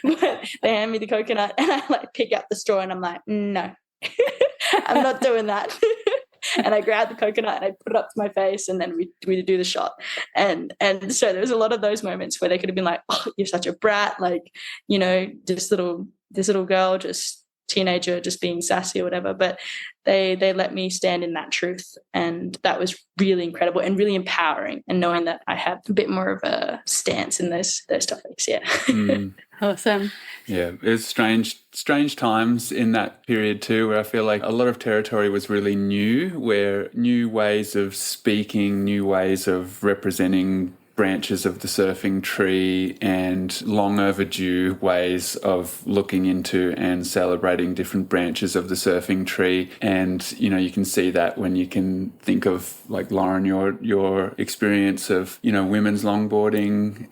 But they hand me the coconut, and I like pick up the straw, and I'm like, no, I'm not doing that. And I grabbed the coconut and I put it up to my face, and then we do the shot. And so there was a lot of those moments where they could have been like, oh, you're such a brat, like, you know, this little girl, just teenager, just being sassy or whatever. But they let me stand in that truth, and that was really incredible and really empowering, and knowing that I have a bit more of a stance in those topics. Yeah. Awesome. Yeah, it was strange times in that period too, where I feel like a lot of territory was really new, where new ways of speaking, new ways of representing branches of the surfing tree, and long overdue ways of looking into and celebrating different branches of the surfing tree. And, you know, you can see that when you can think of, like, Lauren, your experience of, you know, women's longboarding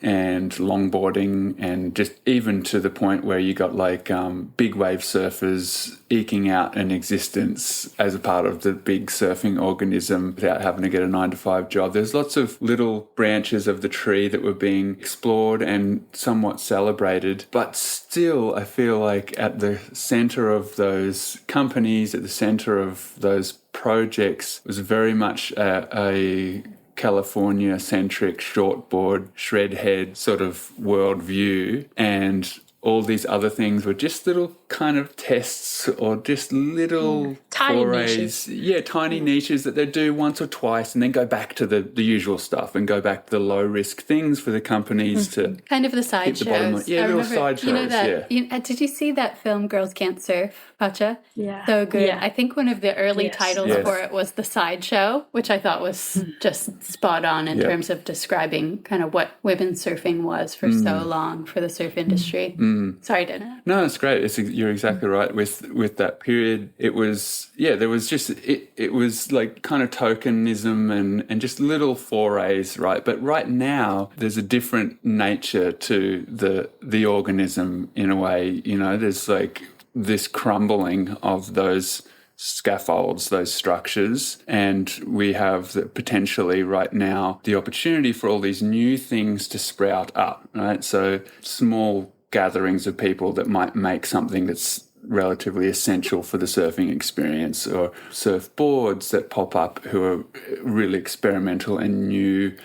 and just even to the point where you got like big wave surfers eking out an existence as a part of the big surfing organism without having to get a 9-to-5 job. There's lots of little branches of the tree that were being explored and somewhat celebrated, but still I feel like at the center of those companies, at the center of those projects, was very much a California-centric shortboard, shredhead sort of worldview, and all these other things were just little kind of tests or just little tiny forays. niches. Yeah, tiny niches that they do once or twice and then go back to the usual stuff and go back to the low-risk things for the companies to kind of the side hit the bottom shows. line. Yeah, little side shows, you know that, yeah. did you see that film Girls Can't Surf, Pacha? Yeah. So good. Yeah. I think one of the early titles Yes. for it was The Sideshow, which I thought was just spot on in terms of describing kind of what women's surfing was for so long for the surf industry. Sorry, Dana. No, it's great. You're exactly right. With that period, it was, there was just, it was like kind of tokenism and just little forays, right? But right now, there's a different nature to the organism in a way, you know, there's like this crumbling of those scaffolds, those structures, and we have potentially right now the opportunity for all these new things to sprout up, right? So small gatherings of people that might make something that's relatively essential for the surfing experience, or surfboards that pop up who are really experimental and new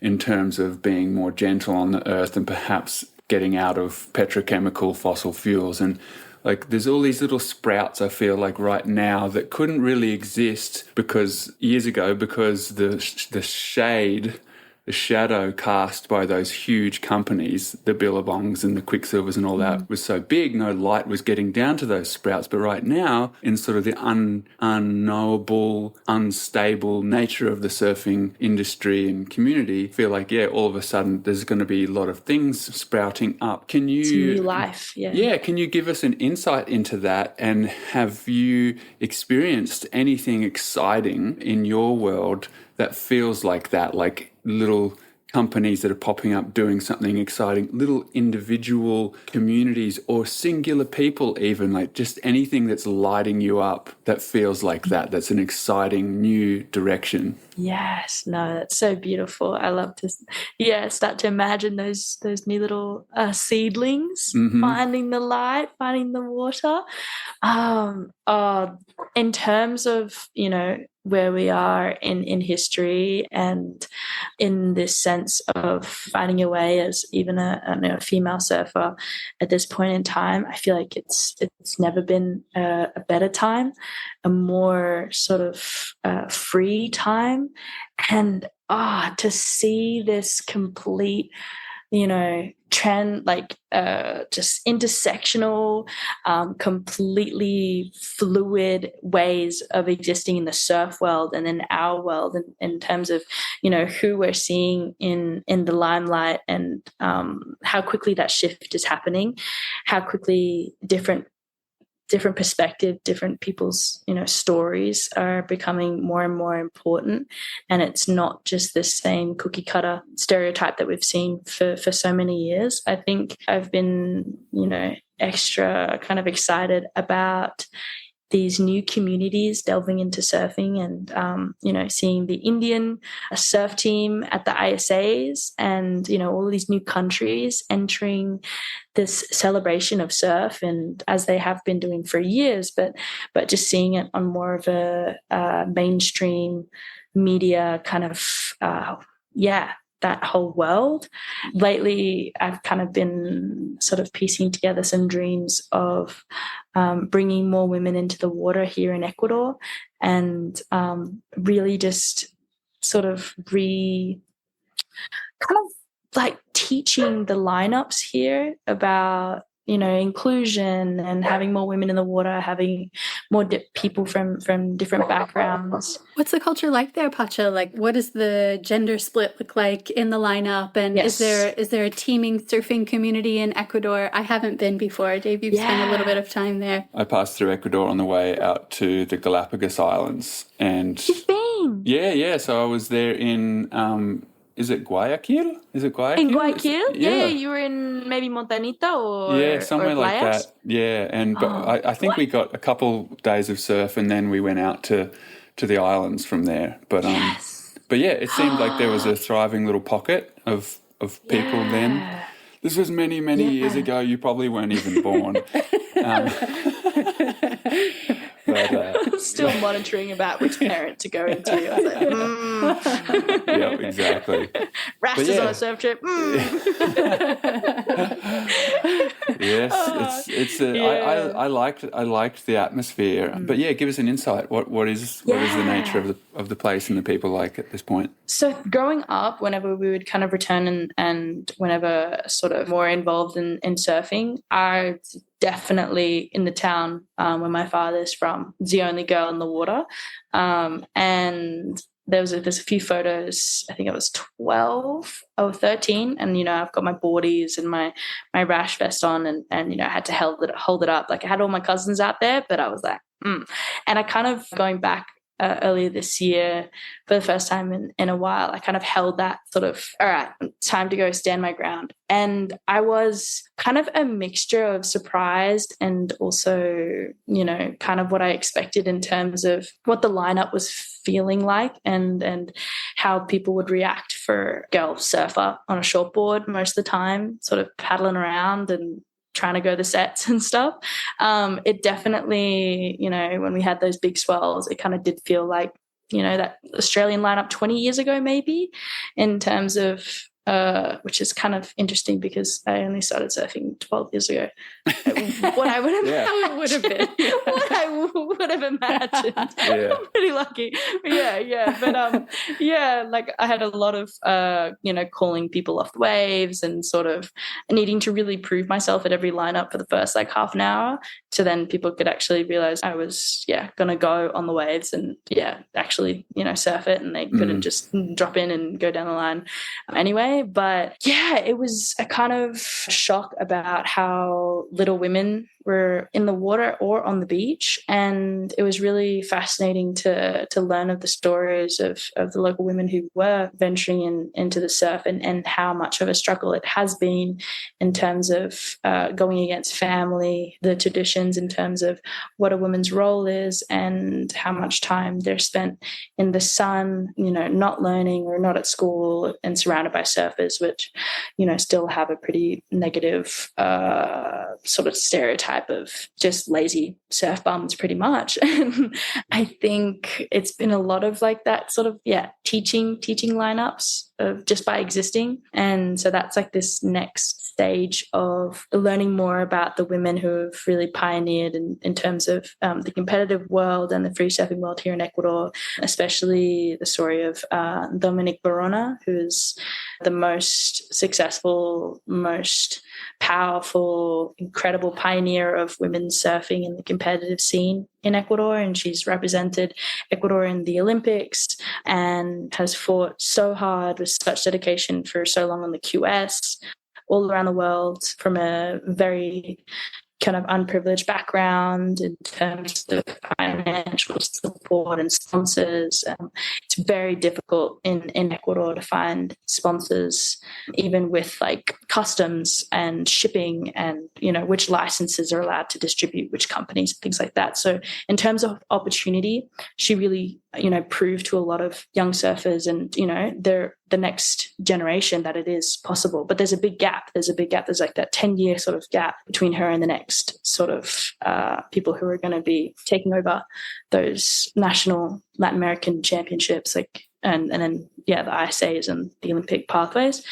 in terms of being more gentle on the earth and perhaps getting out of petrochemical fossil fuels. And like there's all these little sprouts, I feel like right now, that couldn't really exist years ago because the shadow cast by those huge companies, the Billabongs and the Quicksilvers and all that, was so big, no light was getting down to those sprouts. But right now, in sort of the unknowable, unstable nature of the surfing industry and community, I feel like, all of a sudden there's going to be a lot of things sprouting up. Can you... It's new life, Yeah, can you give us an insight into that? And have you experienced anything exciting in your world that feels like that, like little companies that are popping up doing something exciting, little individual communities or singular people even, like just anything that's lighting you up that feels like that. That's an exciting new direction. Yes, no, that's so beautiful. I love to, start to imagine those new little seedlings finding the light, finding the water. In terms of, where we are in history and in this sense of finding your way as even a female surfer at this point in time, I feel like it's never been a better time, a more sort of free time, and to see this complete trend, like just intersectional, completely fluid ways of existing in the surf world and in our world, in terms of who we're seeing in the limelight, and how quickly that shift is happening, how quickly different perspective, different people's stories are becoming more and more important, and it's not just the same cookie cutter stereotype that we've seen for so many years. I think I've been extra kind of excited about these new communities delving into surfing, and seeing the Indian surf team at the ISAs, and all these new countries entering this celebration of surf, and as they have been doing for years, but just seeing it on more of a mainstream media kind of that whole world. Lately, I've kind of been sort of piecing together some dreams of bringing more women into the water here in Ecuador, and really just sort of like teaching the lineups here about inclusion and having more women in the water, having more people from different backgrounds. What's the culture like there, Pacha? Like, what does the gender split look like in the lineup? And Yes. is there a teaming surfing community in Ecuador? I haven't been before. Dave, you've spent a little bit of time there. I passed through Ecuador on the way out to the Galapagos Islands, and You've been? Yeah. So I was there in is it Guayaquil? In Guayaquil? Yeah, you were in maybe Montanita or somewhere like Playas? that. Yeah, but I think we got a couple days of surf, and then we went out to the islands from there. But but yeah, it seemed like there was a thriving little pocket of people then. This was many years ago. You probably weren't even born. Still monitoring about which parent to go into. I was like, Yeah, exactly. Rastas on a surf trip. Yes, I liked the atmosphere. But yeah, give us an insight. What is the nature of the place and the people like at this point? So growing up, whenever we would kind of return and whenever sort of more involved in surfing, I definitely in the town where my father's from, the only girl in the water. And there's a few photos, I think I was 12 or 13, and I've got my boardies and my rash vest on, and I had to hold it up. Like I had all my cousins out there, but I was like, And I kind of, going back earlier this year, for the first time in a while, I kind of held that sort of, all right, time to go stand my ground. And I was kind of a mixture of surprised and also, kind of what I expected in terms of what the lineup was feeling like, and how people would react for a girl surfer on a shortboard most of the time, sort of paddling around and trying to go the sets and stuff. It definitely, when we had those big swells, it kind of did feel like, that Australian lineup 20 years ago, maybe, in terms of, which is kind of interesting because I only started surfing 12 years ago. What I would have, how it would have been, what I would have imagined. I'm pretty lucky. But like I had a lot of, calling people off the waves and sort of needing to really prove myself at every lineup for the first like half an hour, to then people could actually realize I was, going to go on the waves and, actually, surf it, and they couldn't just drop in and go down the line anyway. But it was a kind of shock about how little women were in the water or on the beach. And it was really fascinating to learn of the stories of the local women who were venturing into the surf, and how much of a struggle it has been in terms of going against family, the traditions in terms of what a woman's role is, and how much time they're spent in the sun, not learning or not at school and surrounded by surfers, which, still have a pretty negative sort of stereotype of just lazy surf bums pretty much. And I think it's been a lot of like that sort of, teaching lineups of just by existing. And so that's like this next stage of learning more about the women who have really pioneered in terms of the competitive world and the free surfing world here in Ecuador, especially the story of Dominic Barona, who's the most successful, most powerful, incredible pioneer of women's surfing in the competitive scene in Ecuador. And she's represented Ecuador in the Olympics and has fought so hard with such dedication for so long on the QS all around the world from a very kind of unprivileged background in terms of financial support and sponsors. It's very difficult in Ecuador to find sponsors, even with like customs and shipping and, which licenses are allowed to distribute which companies, things like that. So in terms of opportunity, she really, proved to a lot of young surfers and, they're the next generation that it is possible. But there's a big gap. There's like that 10-year sort of gap between her and the next sort of people who are going to be taking over those national Latin American championships, and then the ISAs and the Olympic pathways.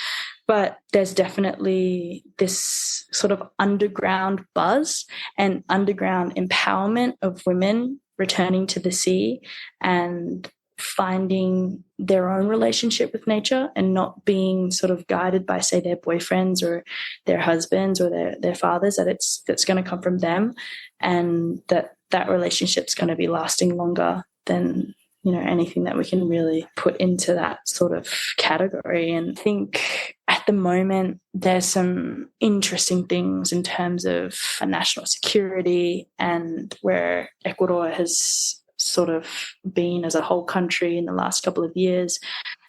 But there's definitely this sort of underground buzz and underground empowerment of women returning to the sea and finding their own relationship with nature and not being sort of guided by, say, their boyfriends or their husbands or their fathers, that's going to come from them, and that relationship's going to be lasting longer than anything that we can really put into that sort of category. And I think at the moment there's some interesting things in terms of national security and where Ecuador has sort of been as a whole country in the last couple of years,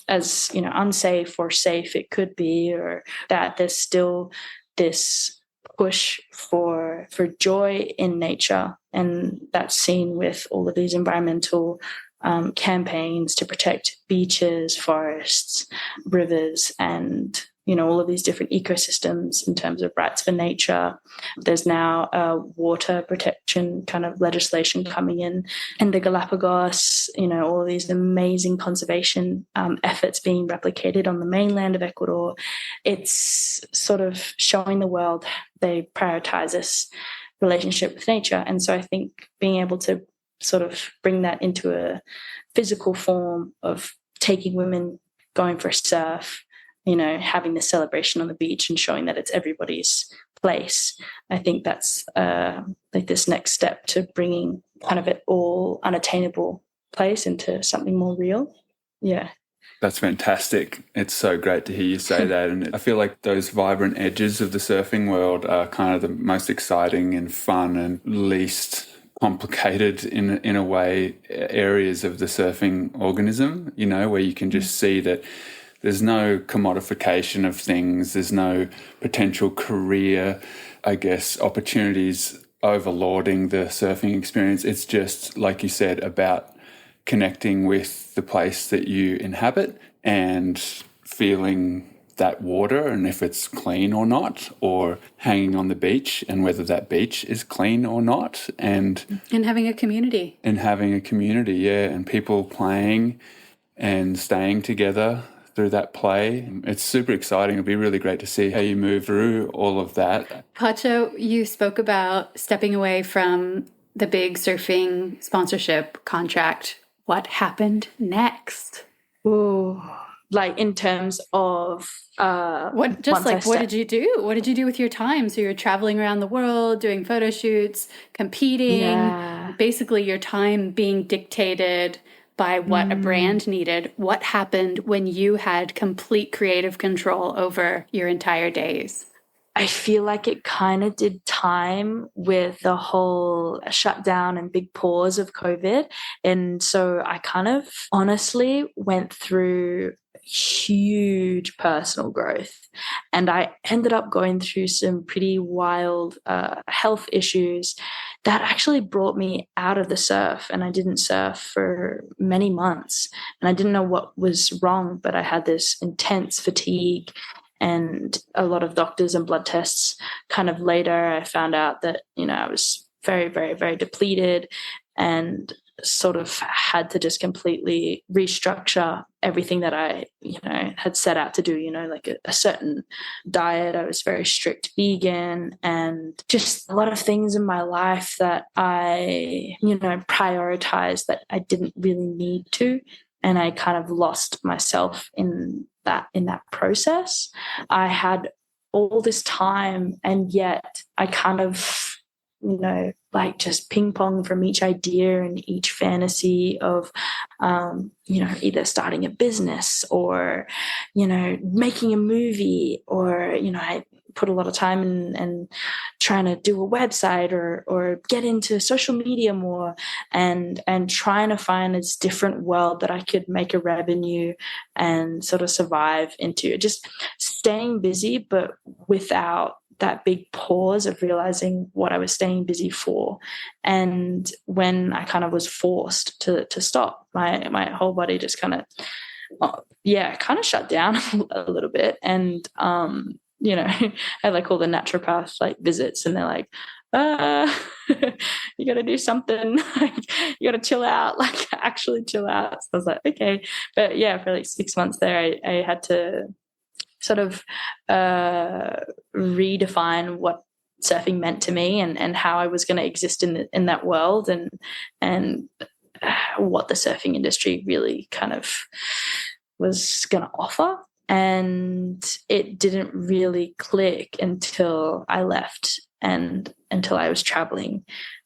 as unsafe or safe it could be, or that there's still this push for joy in nature, and that's seen with all of these environmental campaigns to protect beaches, forests, rivers, and all of these different ecosystems in terms of rights for nature. There's now a water protection kind of legislation coming in the Galapagos, all of these amazing conservation efforts being replicated on the mainland of Ecuador. It's sort of showing the world they prioritize this relationship with nature. And so I think being able to sort of bring that into a physical form of taking women going for a surf, having this celebration on the beach and showing that it's everybody's place. I think that's like this next step to bringing kind of it all unattainable place into something more real. Yeah. That's fantastic. It's so great to hear you say that. And I feel like those vibrant edges of the surfing world are kind of the most exciting and fun and least complicated in a way areas of the surfing organism, where you can just see that there's no commodification of things. There's no potential career, opportunities overlording the surfing experience. It's just, like you said, about connecting with the place that you inhabit and feeling that water and if it's clean or not, or hanging on the beach and whether that beach is clean or not. And having a community. And people playing and staying together through that play. It's super exciting. It'll be really great to see how you move through all of that. Pacha, you spoke about stepping away from the big surfing sponsorship contract. What happened next? Ooh, like in terms of what did you do? What did you do with your time? So you're traveling around the world, doing photo shoots, competing, basically your time being dictated by what a brand needed. What happened when you had complete creative control over your entire days? I feel like it kind of did time with the whole shutdown and big pause of COVID. And so I kind of honestly went through huge personal growth. And I ended up going through some pretty wild health issues that actually brought me out of the surf. And I didn't surf for many months. And I didn't know what was wrong, but I had this intense fatigue and a lot of doctors and blood tests. Kind of later, I found out that, I was very, very, very depleted and sort of had to just completely restructure everything that I, had set out to do, like a certain diet. I was very strict vegan and just a lot of things in my life that I, prioritized that I didn't really need to. And I kind of lost myself in that process. I had all this time, and yet I kind of, just ping pong from each idea and each fantasy of, either starting a business or, making a movie or, I put a lot of time in trying to do a website or get into social media more and trying to find this different world that I could make a revenue and sort of survive into. Just staying busy, but without that big pause of realizing what I was staying busy for. And when I kind of was forced to stop, my whole body just kind of shut down a little bit. And I had like all the naturopath visits, and they're like, you got to do something, you got to chill out, actually chill out. So I was like, okay. But yeah, for 6 months there, I had to sort of redefine what surfing meant to me and how I was going to exist in that world and what the surfing industry really kind of was going to offer. And it didn't really click until I left and until I was traveling,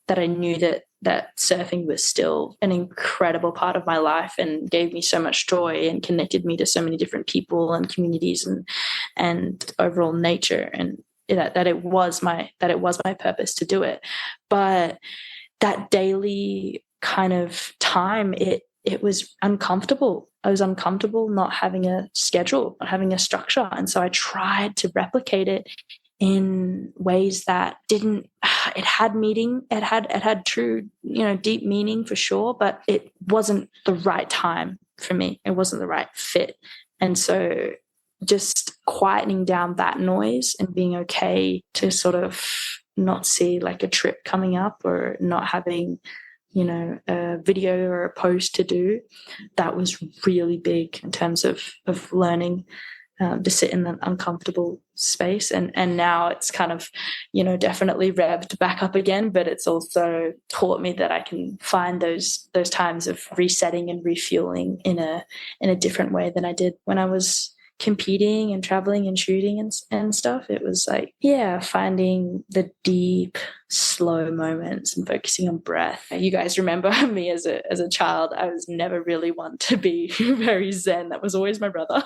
that I knew that surfing was still an incredible part of my life and gave me so much joy and connected me to so many different people and communities and overall nature, and that it was my purpose to do it. But that daily kind of time, it was uncomfortable. I was uncomfortable not having a schedule, not having a structure. And so I tried to replicate it in ways that it had true, deep meaning for sure, but it wasn't the right time for me. It wasn't the right fit. And so just quietening down that noise and being okay to sort of not see like a trip coming up or not having a video or a post to do, that was really big in terms of learning to sit in that uncomfortable space. And now it's kind of, definitely revved back up again, but it's also taught me that I can find those times of resetting and refueling in a different way than I did when I was competing and traveling and shooting and stuff. It was finding the deep, slow moments and focusing on breath. You guys remember me as a child. I was never really one to be very zen. That was always my brother.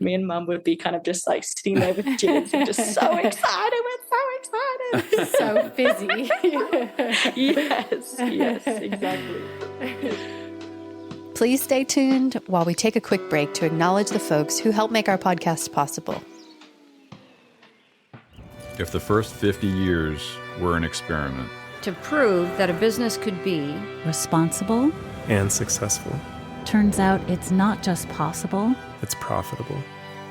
Me and mum would be kind of just sitting there with jitters and just so excited. We're so excited. So busy. Yes, exactly. Please stay tuned while we take a quick break to acknowledge the folks who help make our podcast possible. If the first 50 years were an experiment, to prove that a business could be responsible and successful, turns out it's not just possible, it's profitable.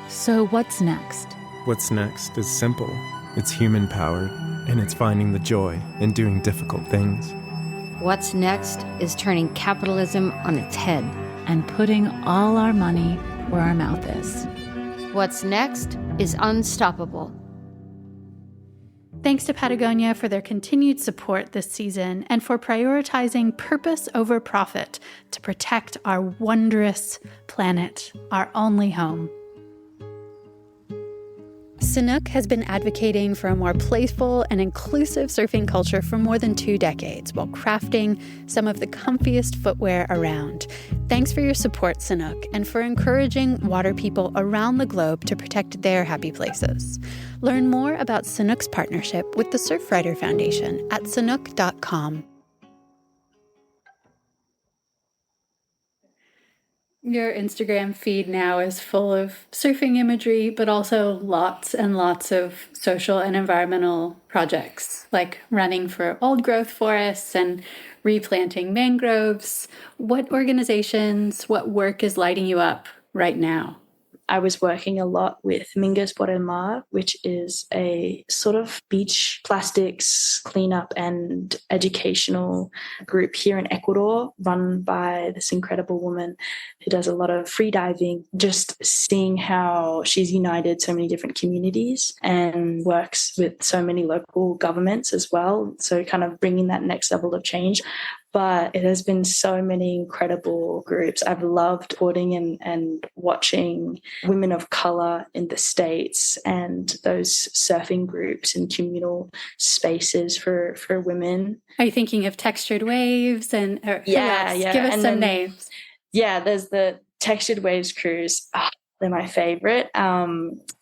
So what's next? What's next is simple. It's human-powered, and it's finding the joy in doing difficult things. What's next is turning capitalism on its head and putting all our money where our mouth is. What's next is unstoppable. Thanks to Patagonia for their continued support this season and for prioritizing purpose over profit to protect our wondrous planet, our only home. Sanuk has been advocating for a more playful and inclusive surfing culture for more than 2 decades while crafting some of the comfiest footwear around. Thanks for your support, Sanuk, and for encouraging water people around the globe to protect their happy places. Learn more about Sanook's partnership with the Surfrider Foundation at sanook.com. Your Instagram feed now is full of surfing imagery, but also lots and lots of social and environmental projects, like running for old growth forests and replanting mangroves. What organizations, what work is lighting you up right now? I was working a lot with Mingas por el Mar, which is a sort of beach plastics cleanup and educational group here in Ecuador, run by this incredible woman who does a lot of free diving. Just seeing how she's united so many different communities and works with so many local governments as well. So kind of bringing that next level of change. But it has been so many incredible groups. I've loved supporting and watching women of color in the States and those surfing groups and communal spaces for women. Are you thinking of Textured Waves? And yeah. Give us some names. Yeah, there's the Textured Waves cruise. Oh, they're my favorite.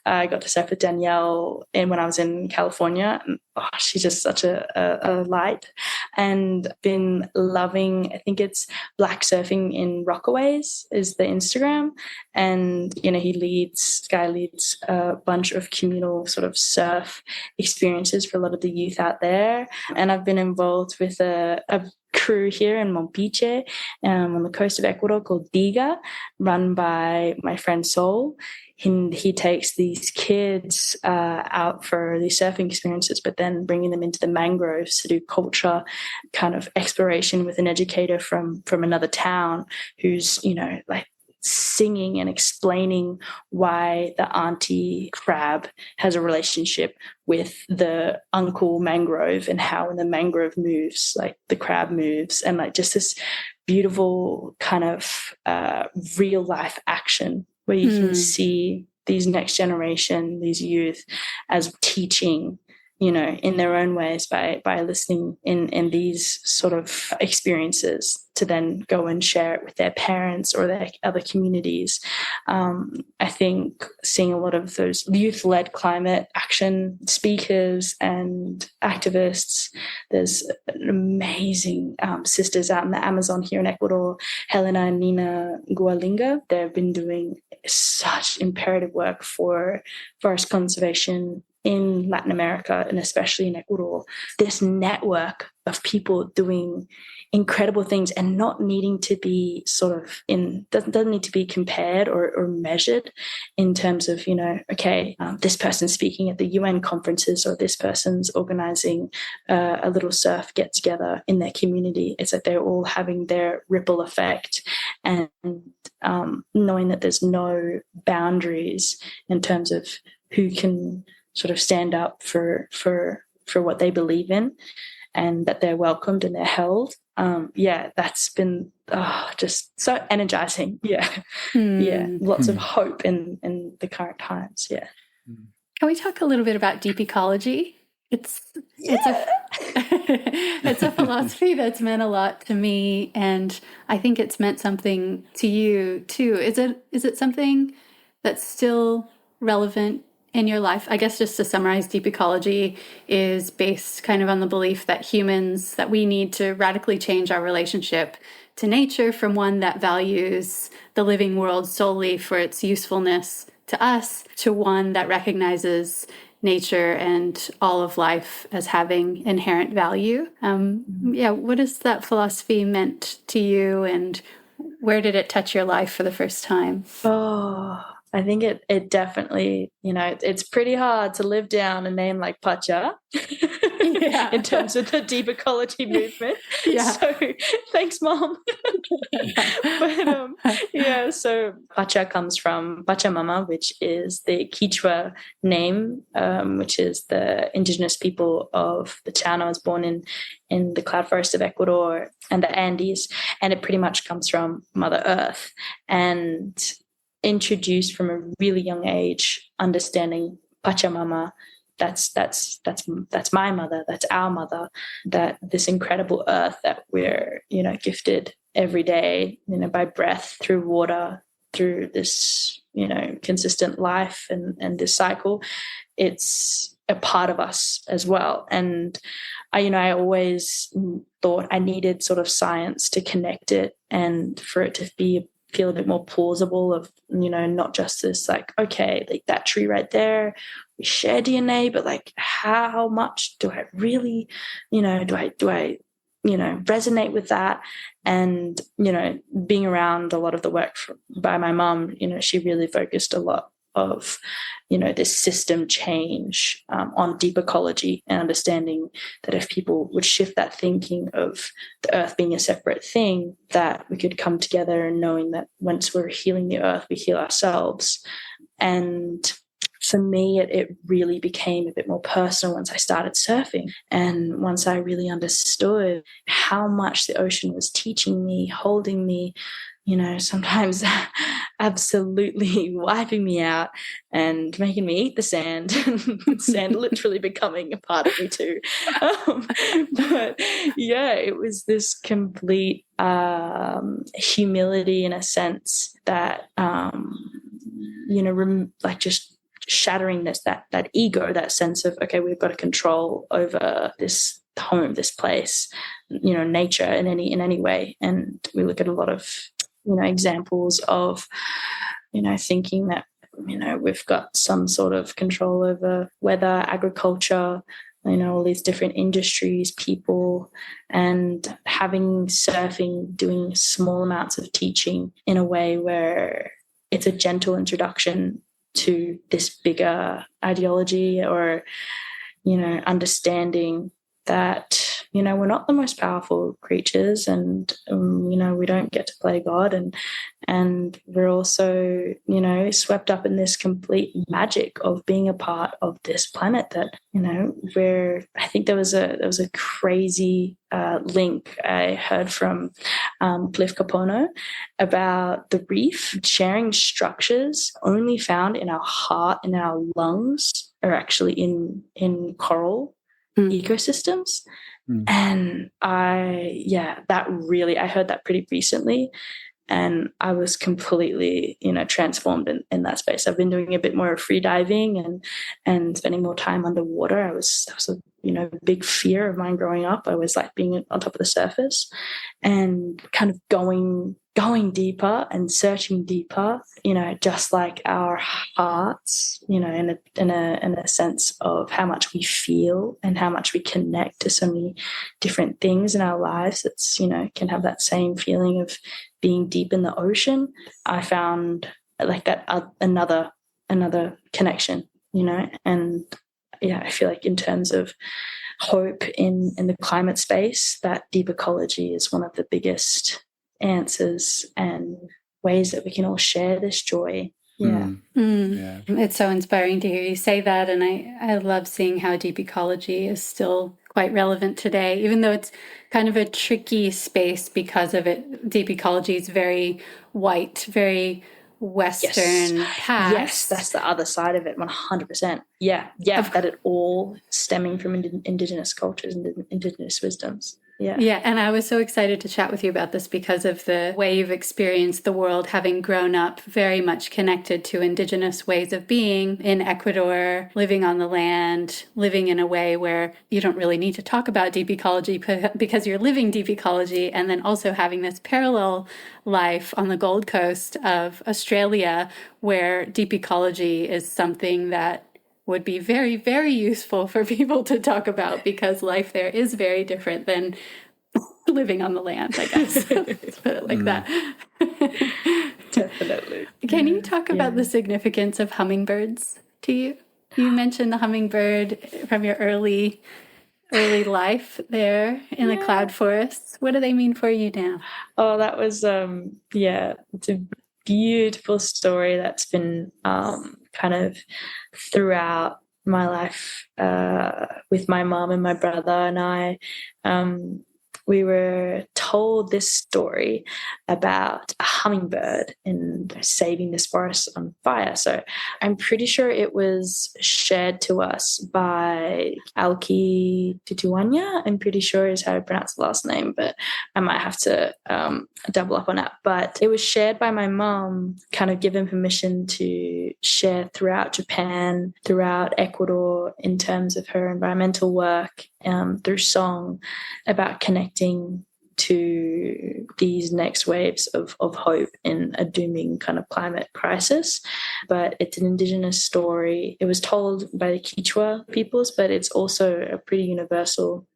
I got to surf with Danielle when I was in California. Oh, she's just such a light, and been loving, I think it's Black Surfing in Rockaways is the Instagram. And, Guy leads a bunch of communal sort of surf experiences for a lot of the youth out there. And I've been involved with a crew here in Mompiche on the coast of Ecuador called Diga, run by my friend Sol. He takes these kids out for these surfing experiences, but then bringing them into the mangroves to do culture kind of exploration with an educator from another town who's, like singing and explaining why the auntie crab has a relationship with the uncle mangrove and how when the mangrove moves, like the crab moves, and like just this beautiful kind of real life action where you can see these next generation, these youth, as teaching, in their own ways by listening in these sort of experiences to then go and share it with their parents or their other communities. I think seeing a lot of those youth-led climate action speakers and activists. There's amazing sisters out in the Amazon here in Ecuador, Helena and Lina Gualinga. They've been doing such imperative work for forest conservation in Latin America and especially in Ecuador. This network of people doing incredible things and not needing to be doesn't need to be compared or measured in terms of, this person's speaking at the UN conferences or this person's organizing a little surf get together in their community. It's like they're all having their ripple effect and knowing that there's no boundaries in terms of who can sort of stand up for what they believe in and that they're welcomed and they're held. That's been just so energizing. Lots of hope in the current times. Can we talk a little bit about deep ecology? It's a philosophy that's meant a lot to me, and I think it's meant something to you too. Is it something that's still relevant in your life? I guess just to summarize, deep ecology is based kind of on the belief that that we need to radically change our relationship to nature from one that values the living world solely for its usefulness to us to one that recognizes nature and all of life as having inherent value. What has that philosophy meant to you, and where did it touch your life for the first time? I think it definitely, it's pretty hard to live down a name like Pacha in terms of the deep ecology movement. So thanks, Mom. So Pacha comes from Pachamama, which is the Quechua name, which is the indigenous people of the town I was born in the cloud forest of Ecuador and the Andes. And it pretty much comes from Mother Earth. And introduced from a really young age, understanding Pachamama, that's my mother, that's our mother, that this incredible earth that we're, gifted every day, by breath through water, through this, consistent life and this cycle, it's a part of us as well. And I always thought I needed sort of science to connect it and for it to feel a bit more plausible of, not just this like, okay, like that tree right there, we share DNA, but like how much do I really, do I resonate with that? And, being around a lot of the work by my mum, she really focused a lot of, this system change on deep ecology and understanding that if people would shift that thinking of the earth being a separate thing, that we could come together and knowing that once we're healing the earth, we heal ourselves. And for me, it really became a bit more personal once I started surfing. And once I really understood how much the ocean was teaching me, holding me, sometimes absolutely wiping me out and making me eat the sand, sand literally becoming a part of me too. But yeah, it was this complete humility in a sense that, like just shattering that ego, that sense of, okay, we've got to control over this home, this place, nature in any way. And we look at a lot of examples of thinking that we've got some sort of control over weather, agriculture, all these different industries, people, and having surfing, doing small amounts of teaching in a way where it's a gentle introduction to this bigger ideology or understanding that we're not the most powerful creatures, and we don't get to play God, and we're also swept up in this complete magic of being a part of this planet that where I think there was a crazy link I heard from Cliff Capono about the reef sharing structures only found in our heart and our lungs are actually in coral ecosystems. And I heard that pretty recently, and I was completely, transformed in that space. I've been doing a bit more of free diving and spending more time underwater. That was a big fear of mine growing up. I was like being on top of the surface and kind of going deeper and searching deeper, just like our hearts, in a sense of how much we feel and how much we connect to so many different things in our lives. That's, can have that same feeling of being deep in the ocean. I found like that another connection, and yeah, I feel like in terms of hope in the climate space, that deep ecology is one of the biggest answers and ways that we can all share this joy. Yeah. Yeah. It's so inspiring to hear you say that. And I love seeing how deep ecology is still quite relevant today, even though it's kind of a tricky space because of it. Deep ecology is very white, very Western past. Yes, that's the other side of it, 100%. Yeah, that it all stemming from indigenous cultures and indigenous wisdoms. Yeah, and I was so excited to chat with you about this because of the way you've experienced the world, having grown up very much connected to indigenous ways of being in Ecuador, living on the land, living in a way where you don't really need to talk about deep ecology because you're living deep ecology, and then also having this parallel life on the Gold Coast of Australia where deep ecology is something that would be very, very useful for people to talk about because life there is very different than living on the land, I guess. Let's put it like that. Definitely. Can you talk about the significance of hummingbirds to you? You mentioned the hummingbird from your early life there in the cloud forests. What do they mean for you now? Oh, that was, it's a beautiful story that's been kind of throughout my life with my mom and my brother and I. we were told this story about a hummingbird and saving this forest on fire. So I'm pretty sure it was shared to us by Alki Tutuanya. I'm pretty sure is how I pronounce the last name, but I might have to double up on that. But it was shared by my mom, kind of given permission to share throughout Japan, throughout Ecuador, in terms of her environmental work, through song, about connecting to these next waves of hope in a dooming kind of climate crisis. But it's an Indigenous story. It was told by the Quechua peoples, but it's also a pretty universal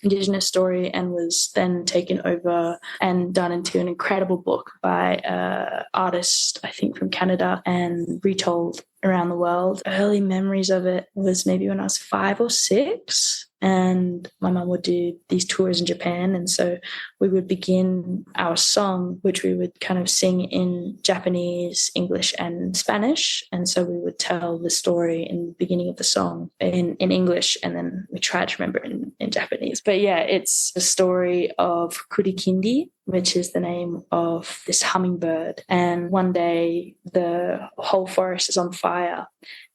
Indigenous story, and was then taken over and done into an incredible book by an artist, I think from Canada, and retold around the world. Early memories of it was maybe when I was 5 or 6, and my mum would do these tours in Japan, and so we would begin our song, which we would kind of sing in Japanese, English, and Spanish. And so we would tell the story in the beginning of the song in English, and then we tried to remember it in Japanese. But yeah, it's the story of Kurikindi, which is the name of this hummingbird. And one day the whole forest is on fire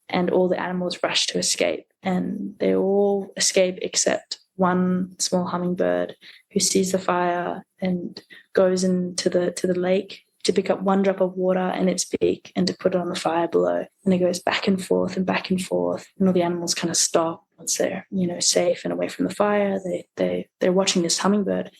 and all the animals rush to escape, and they all escape except one small hummingbird who sees the fire and goes into the lake to pick up one drop of water in its beak and to put it on the fire below. And it goes back and forth and back and forth, and all the animals kind of stop once they're, safe and away from the fire. They're watching this hummingbird,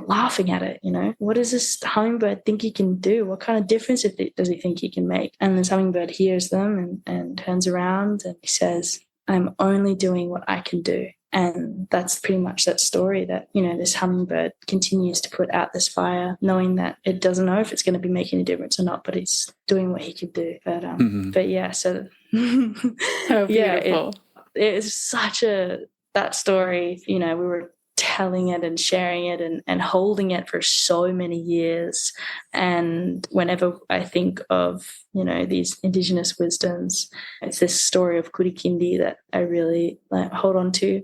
laughing at it. What does this hummingbird think he can do? What kind of difference does he think he can make? And this hummingbird hears them and turns around and he says, "I'm only doing what I can do." And that's pretty much that story, that, this hummingbird continues to put out this fire, knowing that it doesn't know if it's going to be making a difference or not, but it's doing what he can do. But, but yeah, so. So beautiful. It is such that story, we were telling it and sharing it and holding it for so many years. And whenever I think of, these Indigenous wisdoms, it's this story of Kurikindi that I really hold on to.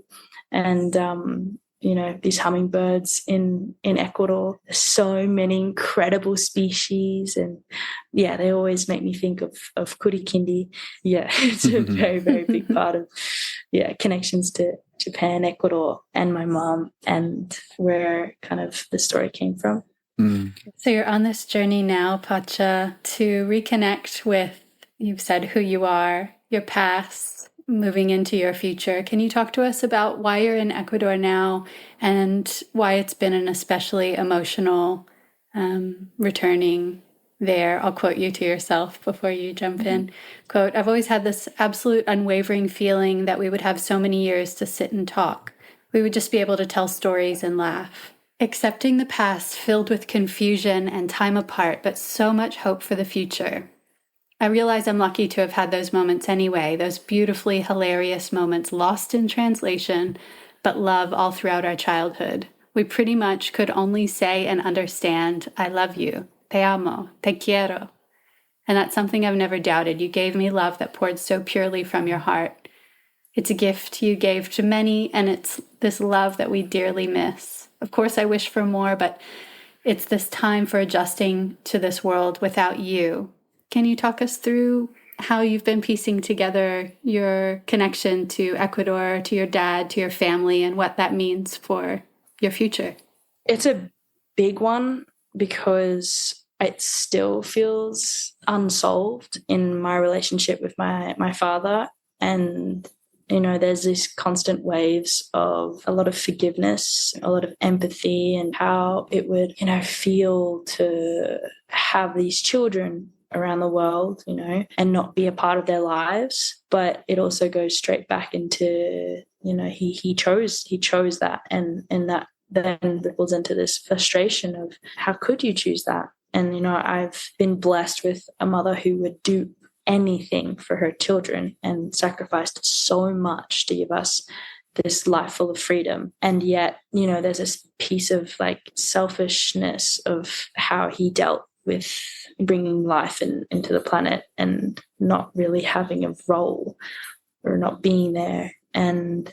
And, these hummingbirds in Ecuador, there's so many incredible species. And yeah, they always make me think of Kurikindi. Yeah, it's a very, very big part of, connections to Japan, Ecuador, and my mom, and where kind of the story came from. So you're on this journey now, Pacha, to reconnect with, you've said, who you are, your past, moving into your future. Can you talk to us about why you're in Ecuador now and why it's been an especially emotional returning there? I'll quote you to yourself before you jump in. Quote, "I've always had this absolute unwavering feeling that we would have so many years to sit and talk. We would just be able to tell stories and laugh. Accepting the past filled with confusion and time apart, but so much hope for the future. I realize I'm lucky to have had those moments anyway, those beautifully hilarious moments lost in translation, but love all throughout our childhood. We pretty much could only say and understand, 'I love you, te amo, te quiero.' And that's something I've never doubted. You gave me love that poured so purely from your heart. It's a gift you gave to many, and it's this love that we dearly miss. Of course, I wish for more, but it's this time for adjusting to this world without you. Can you talk us through how you've been piecing together your connection to Ecuador, to your dad, to your family, and what that means for your future?" It's a big one because it still feels unsolved in my relationship with my father. And, there's these constant waves of a lot of forgiveness, a lot of empathy, and how it would, feel to have these children around the world, and not be a part of their lives. But it also goes straight back into, he chose that, and that then ripples into this frustration of how could you choose that? And, I've been blessed with a mother who would do anything for her children and sacrificed so much to give us this life full of freedom. And yet, there's this piece of selfishness of how he dealt with bringing life into the planet and not really having a role or not being there. And,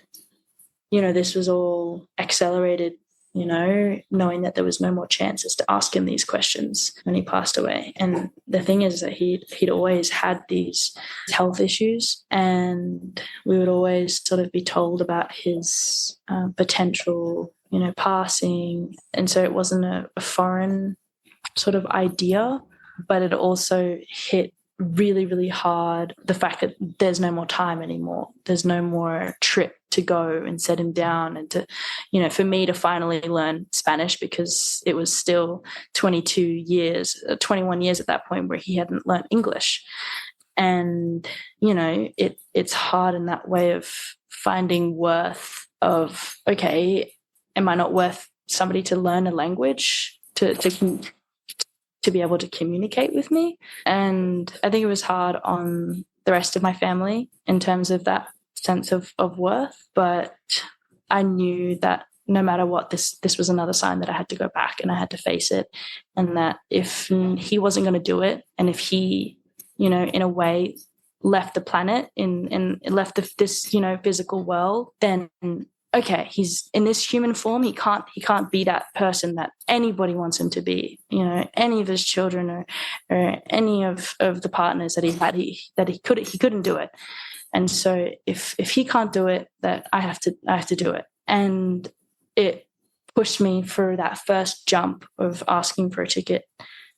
this was all accelerated knowing that there was no more chances to ask him these questions when he passed away. And the thing is that he'd always had these health issues, and we would always sort of be told about his potential, passing. And so it wasn't a foreign sort of idea, but it also hit really, really hard the fact that there's no more time anymore. There's no more trip to go and set him down and to, for me to finally learn Spanish, because it was still 21 years at that point where he hadn't learned English. And, it's hard in that way of finding worth of, okay, am I not worth somebody to learn a language to be able to communicate with me? And I think it was hard on the rest of my family in terms of that sense of worth. But I knew that no matter what, this was another sign that I had to go back and I had to face it. And that if he wasn't going to do it, and if he, in a way left the planet and left this, physical world, then okay, he's in this human form. He can't be that person that anybody wants him to be. Any of his children or any of the partners that he had, he couldn't do it. And so if he can't do it, that I have to do it. And it pushed me for that first jump of asking for a ticket.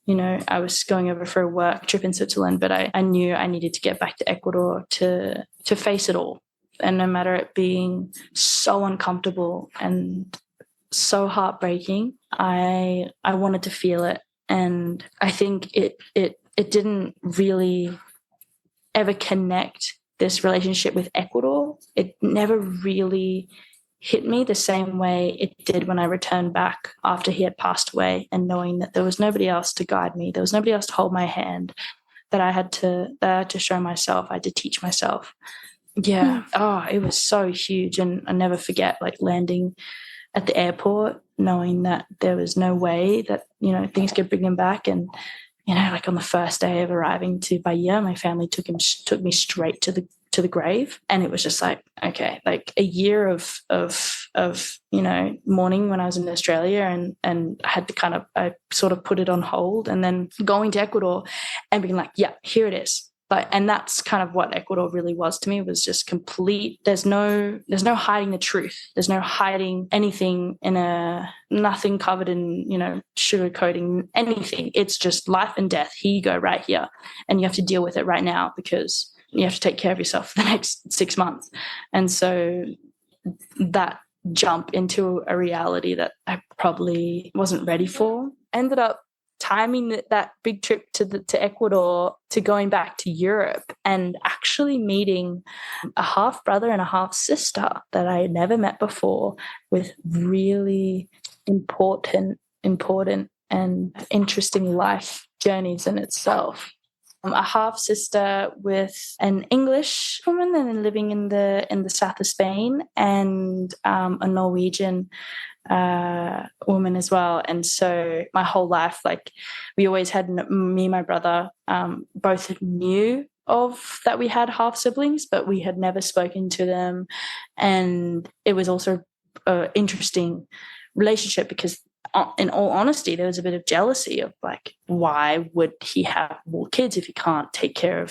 I was going over for a work trip in Switzerland, but I knew I needed to get back to Ecuador to face it all. And no matter it being so uncomfortable and so heartbreaking, I wanted to feel it. And I think it didn't really ever connect this relationship with Ecuador. It never really hit me the same way it did when I returned back after he had passed away, and knowing that there was nobody else to guide me. There was nobody else to hold my hand, that I had to show myself. I had to teach myself. Yeah. Oh, it was so huge. And I never forget landing at the airport, knowing that there was no way that, things could bring him back. And, on the first day of arriving to Bahia, my family took me straight to the grave. And it was just okay, a year of mourning when I was in Australia, and I had to I sort of put it on hold, and then going to Ecuador and being yeah, here it is. And that's kind of what Ecuador really was to me, was just complete. There's no hiding the truth. There's no hiding anything nothing covered in, sugarcoating anything. It's just life and death. Here you go, right here. And you have to deal with it right now, because you have to take care of yourself for the next 6 months. And so that jump into a reality that I probably wasn't ready for ended up timing that big trip to Ecuador to going back to Europe, and actually meeting a half brother and a half sister that I had never met before, with really important and interesting life journeys in itself. A half sister with an English woman and living in the south of Spain, and a Norwegian woman as well. And so my whole life, we always had, me and my brother both knew of that we had half siblings, but we had never spoken to them. And it was also an interesting relationship, because in all honesty, there was a bit of jealousy of why would he have more kids if he can't take care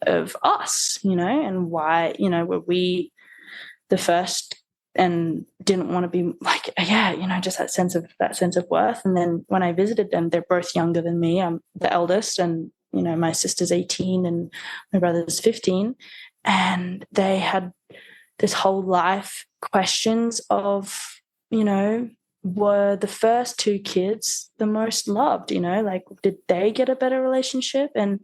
of us, and why, were we the first and didn't want to be just that sense of worth. And then when I visited them, they're both younger than me. I'm the eldest, and my sister's 18 and my brother's 15, and they had this whole life questions of, were the first two kids the most loved? Did they get a better relationship? And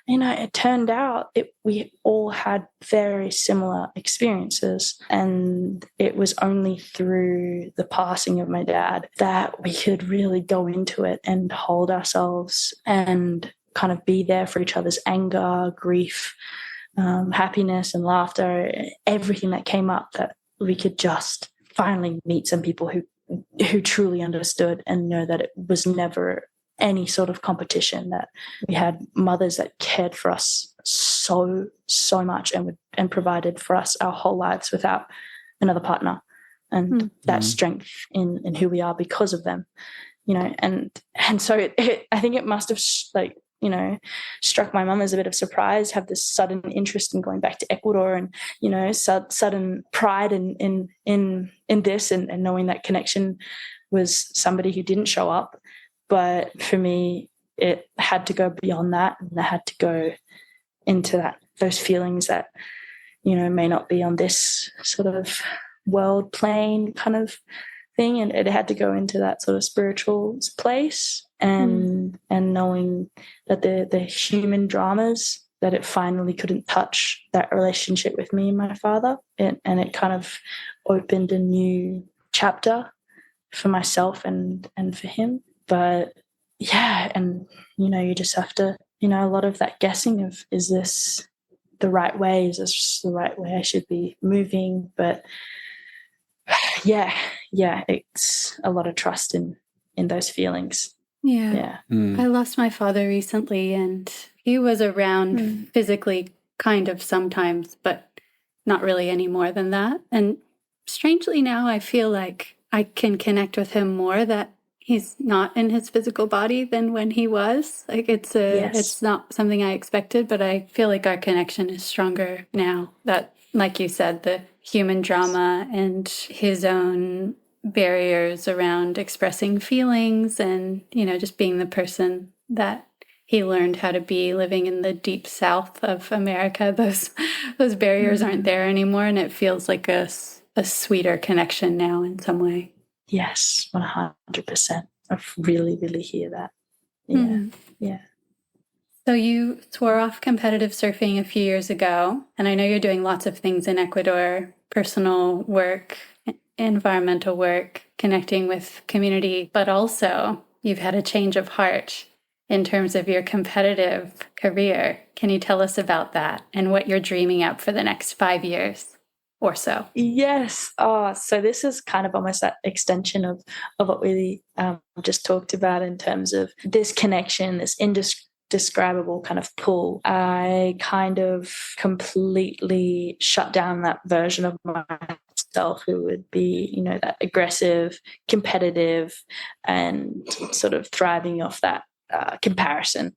it turned out we all had very similar experiences, and it was only through the passing of my dad that we could really go into it and hold ourselves and kind of be there for each other's anger, grief, happiness and laughter, everything that came up, that we could just finally meet some people who truly understood and know that it was never any sort of competition, that we had mothers that cared for us so much and provided for us our whole lives without another partner. and that strength in who we are because of them, you know. And so I think it must have struck my mum as a bit of surprise, have this sudden interest in going back to Ecuador, and, you know, sudden pride in this, and knowing that connection was somebody who didn't show up. But for me, it had to go beyond that, and I had to go into those feelings that, you know, may not be on this sort of world plane kind of thing, and it had to go into that sort of spiritual place, and knowing that the human dramas, that it finally couldn't touch that relationship with me and my father, and it kind of opened a new chapter for myself and for him. But yeah, and, you know, you just have to, you know, a lot of that guessing of, is this the right way? Is this the right way I should be moving? But yeah, it's a lot of trust in those feelings. Yeah. I lost my father recently, and he was around physically kind of sometimes, but not really any more than that. And strangely now I feel like I can connect with him more, that he's not in his physical body than when he was. Like, it's not something I expected, but I feel like our connection is stronger now. That, like you said, the human drama and his own barriers around expressing feelings, and, you know, just being the person that he learned how to be living in the deep south of America, those barriers aren't there anymore, and it feels like a sweeter connection now in some way. Yes, 100%. I really, really hear that. Yeah. So you swore off competitive surfing a few years ago, and I know you're doing lots of things in Ecuador: personal work, environmental work, connecting with community, but also you've had a change of heart in terms of your competitive career. Can you tell us about that and what you're dreaming up for the next 5 years or so? Yes. So this is kind of almost that extension of what we just talked about, in terms of this connection, this indescribable kind of pull. I kind of completely shut down that version of myself who would be, you know, that aggressive, competitive, and sort of thriving off that comparison.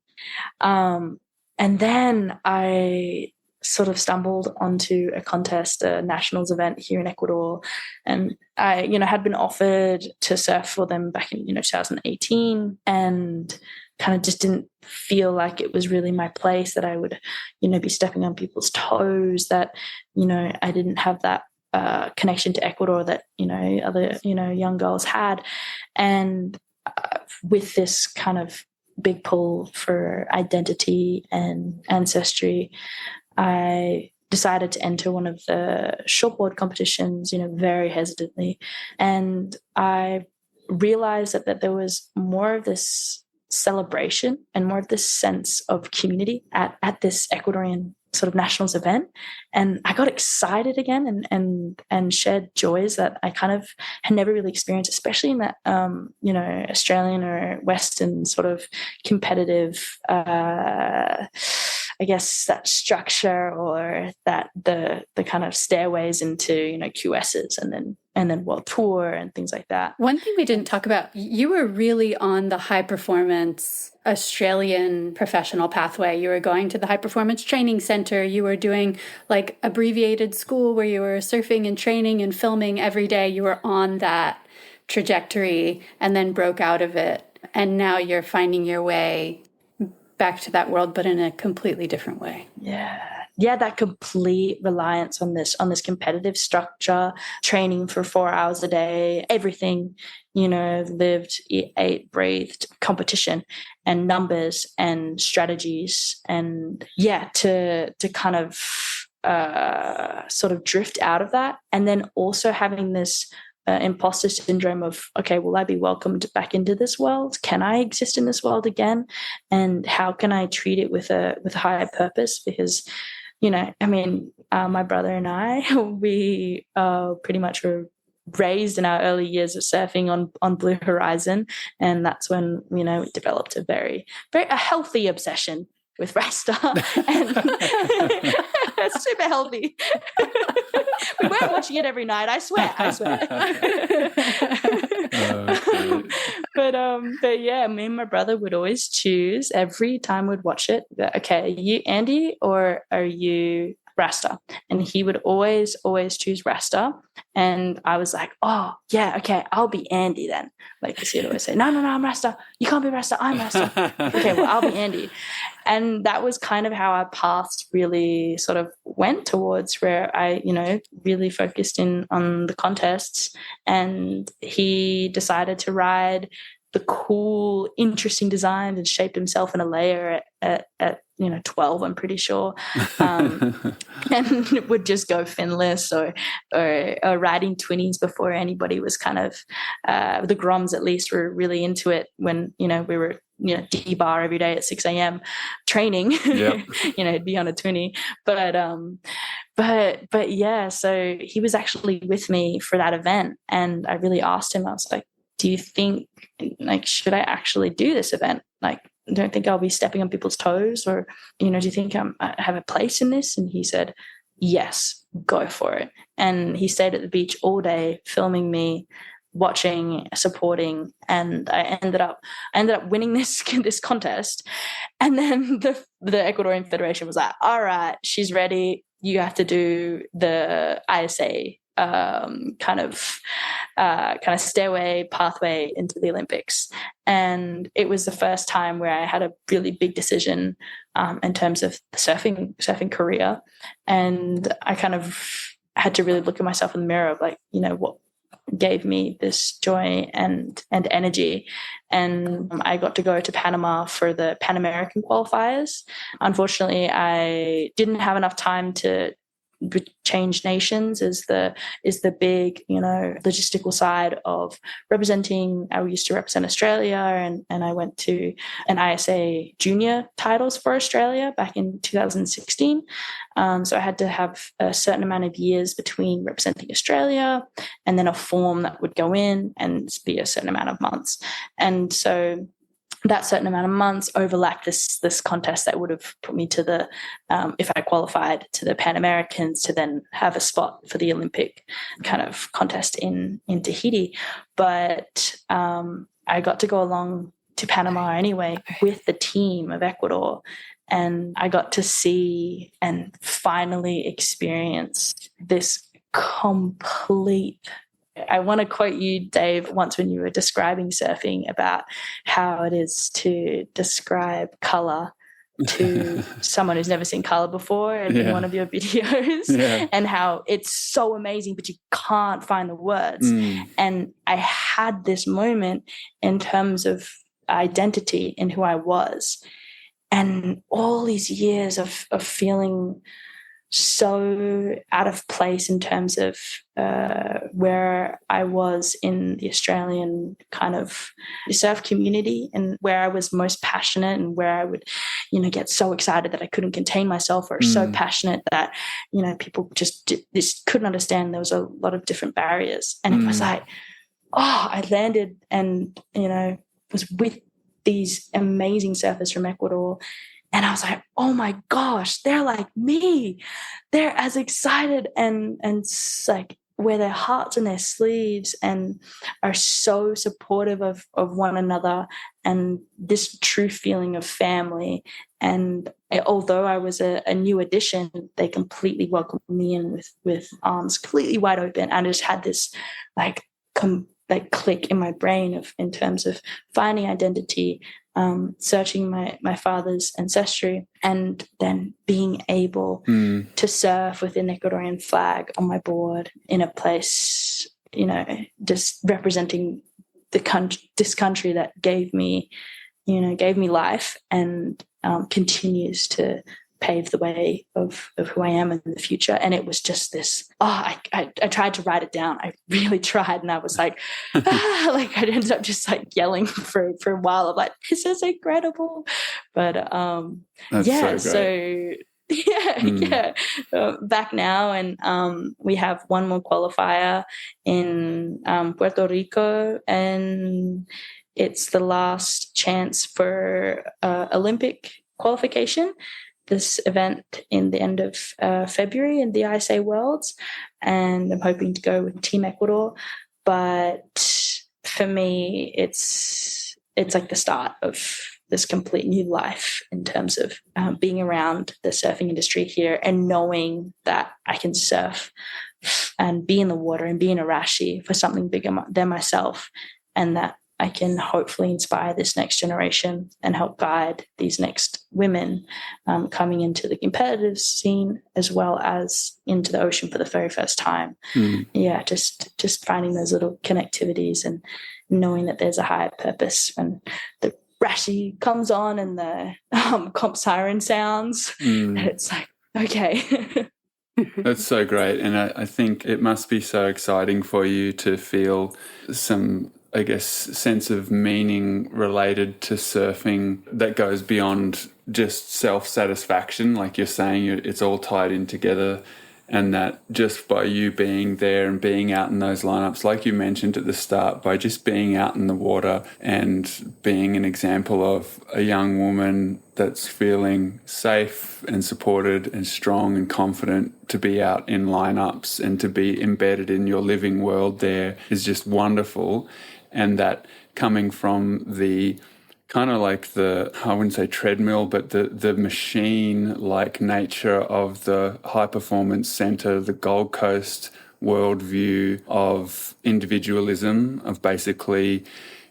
And then I sort of stumbled onto a contest, a nationals event here in Ecuador, and I, you know, had been offered to surf for them back in, you know, 2018, and kind of just didn't feel like it was really my place, that I would, you know, be stepping on people's toes, that, you know, I didn't have that connection to Ecuador that, you know, other, you know, young girls had. And with this kind of big pull for identity and ancestry, I decided to enter one of the shortboard competitions, you know, very hesitantly. And I realized that there was more of this celebration and more of this sense of community at this Ecuadorian sort of nationals event. And I got excited again and shared joys that I kind of had never really experienced, especially in that, you know, Australian or Western sort of competitive, I guess, that structure, or that the kind of stairways into, you know, QSs and then World Tour and things like that. One thing we didn't talk about, you were really on the high performance Australian professional pathway. You were going to the high performance training center. You were doing like abbreviated school where you were surfing and training and filming every day. You were on that trajectory and then broke out of it. And now you're finding your way back to that world, but in a completely different way. Yeah, that complete reliance on this competitive structure, training for 4 hours a day, everything, you know, lived, ate, breathed competition and numbers and strategies. And yeah, to kind of sort of drift out of that. And then also having this imposter syndrome of, okay, will I be welcomed back into this world? Can I exist in this world again? And how can I treat it with a higher purpose? Because, you know, I mean, my brother and I, we pretty much were raised in our early years of surfing on Blue Horizon, and that's when, you know, we developed a very, very healthy obsession with Rasta. Super healthy. We weren't watching it every night. I swear. But yeah, me and my brother would always choose every time we'd watch it. Okay, are you Andy or are you Rasta? And he would always choose Rasta. And I was like, oh yeah, okay, I'll be Andy then. Like he'd always say, no, I'm Rasta. You can't be Rasta. I'm Rasta. Okay, well, I'll be Andy. And that was kind of how our paths really sort of went towards, where I, really focused in on the contests, and he decided to ride the cool, interesting designs and shaped himself in a layer at 12, I'm pretty sure, and would just go finless or riding twinnies before anybody was kind of, the Groms at least were really into it when, we were, D-bar every day at 6 a.m. training, Yep. He'd be on a twinnie. But yeah, so he was actually with me for that event, and I really asked him, I was like, do you think, should I actually do this event? Don't think I'll be stepping on people's toes, or, do you think I have a place in this? And he said, yes, go for it. And he stayed at the beach all day filming me, watching, supporting, and I ended up winning this contest. And then the Ecuadorian Federation was like, all right, she's ready. You have to do the ISA kind of stairway pathway into the Olympics. And it was the first time where I had a really big decision in terms of the surfing career. And I kind of had to really look at myself in the mirror of what gave me this joy and energy. And I got to go to Panama for the Pan American qualifiers. Unfortunately, I didn't have enough time to change nations is the big logistical side of representing. I used to represent Australia, and I went to an ISA junior titles for Australia back in 2016. So I had to have a certain amount of years between representing Australia and then a form that would go in and be a certain amount of months. And so that certain amount of months overlapped this contest that would have put me to the, if I qualified, to the Pan Americans, to then have a spot for the Olympic kind of contest in Tahiti. But I got to go along to Panama anyway with the team of Ecuador, and I got to see and finally experience this complete. I want to quote you, Dave, once when you were describing surfing about how it is to describe color to someone who's never seen color before in one of your videos, and how it's so amazing, but you can't find the words. And I had this moment in terms of identity in who I was, and all these years of feeling so out of place in terms of where I was in the Australian kind of surf community, and where I was most passionate, and where I would, get so excited that I couldn't contain myself, or so passionate that, people just couldn't understand. There was a lot of different barriers, and it was like, I landed and, was with these amazing surfers from Ecuador. And I was like, oh my gosh, they're like me. They're as excited and like wear their hearts in their sleeves and are so supportive of one another, and this true feeling of family. And although I was a new addition, they completely welcomed me in with arms completely wide open. And I just had this click in my brain in terms of finding identity, searching my father's ancestry, and then being able to surf with an Ecuadorian flag on my board in a place, just representing this country that gave me life, and continues to pave the way of who I am in the future. And it was just this, I tried to write it down. I really tried. And I was like, I ended up just yelling for a while of this is incredible. But That's so great. Back now, and we have one more qualifier in Puerto Rico, and it's the last chance for Olympic qualification. this event in the end of February in the ISA Worlds, and I'm hoping to go with Team Ecuador. But for me, it's like the start of this complete new life in terms of being around the surfing industry here and knowing that I can surf and be in the water and be in a rashi for something bigger than myself, and that I can hopefully inspire this next generation and help guide these next women coming into the competitive scene as well as into the ocean for the very first time. Yeah, just finding those little connectivities and knowing that there's a higher purpose when the rashi comes on and the comp siren sounds. And it's like, okay. That's so great. And I think it must be so exciting for you to feel some, I guess, sense of meaning related to surfing that goes beyond just self-satisfaction. Like you're saying, it's all tied in together. And that just by you being there and being out in those lineups, like you mentioned at the start, by just being out in the water and being an example of a young woman that's feeling safe and supported and strong and confident to be out in lineups and to be embedded in your living world there is just wonderful. And that coming from the kind of like the, I wouldn't say treadmill, but the machine-like nature of the high performance center, the Gold Coast worldview of individualism, of basically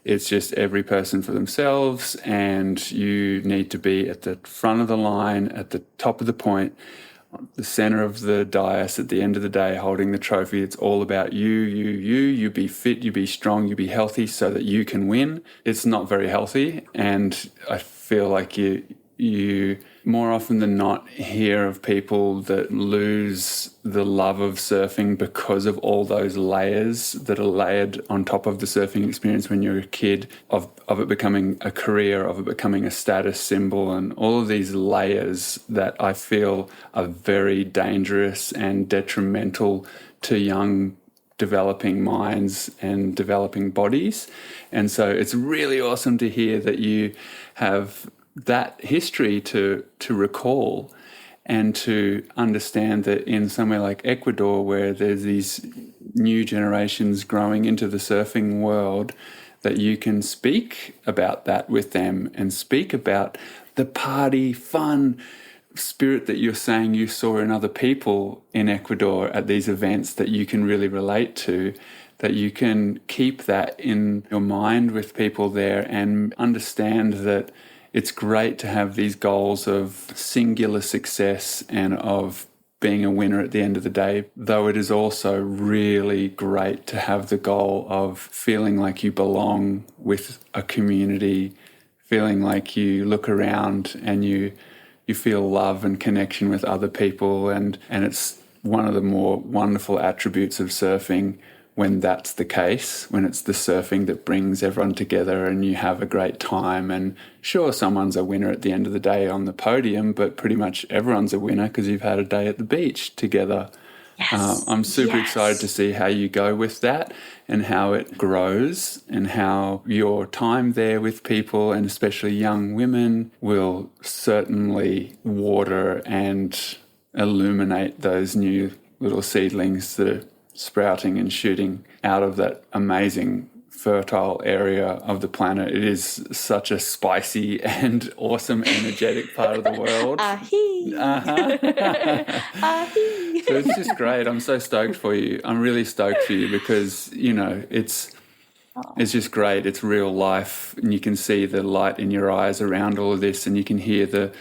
it's just every person for themselves, and you need to be at the front of the line, at the top of the point, the center of the dais at the end of the day, holding the trophy. It's all about you be fit, you be strong, you be healthy so that you can win. It's not very healthy. And I feel like you more often than not hear of people that lose the love of surfing because of all those layers that are layered on top of the surfing experience when you're a kid, of it becoming a career, of it becoming a status symbol, and all of these layers that I feel are very dangerous and detrimental to young developing minds and developing bodies. And so it's really awesome to hear that you have that history to recall, and to understand that in somewhere like Ecuador, where there's these new generations growing into the surfing world, that you can speak about that with them and speak about the party, fun spirit that you're saying you saw in other people in Ecuador at these events that you can really relate to, that you can keep that in your mind with people there and understand that it's great to have these goals of singular success and of being a winner at the end of the day, though it is also really great to have the goal of feeling like you belong with a community, feeling like you look around and you feel love and connection with other people. And it's one of the more wonderful attributes of surfing when that's the case, when it's the surfing that brings everyone together and you have a great time. And sure, someone's a winner at the end of the day on the podium, but pretty much everyone's a winner because you've had a day at the beach together. Yes. I'm super excited to see how you go with that and how it grows, and how your time there with people, and especially young women, will certainly water and illuminate those new little seedlings that are sprouting and shooting out of that amazing fertile area of the planet. It is such a spicy and awesome, energetic part of the world. Ahi. Ahi. So it's just great. I'm so stoked for you. I'm really stoked for you because, you know, it's just great. It's real life, and you can see the light in your eyes around all of this, and you can hear the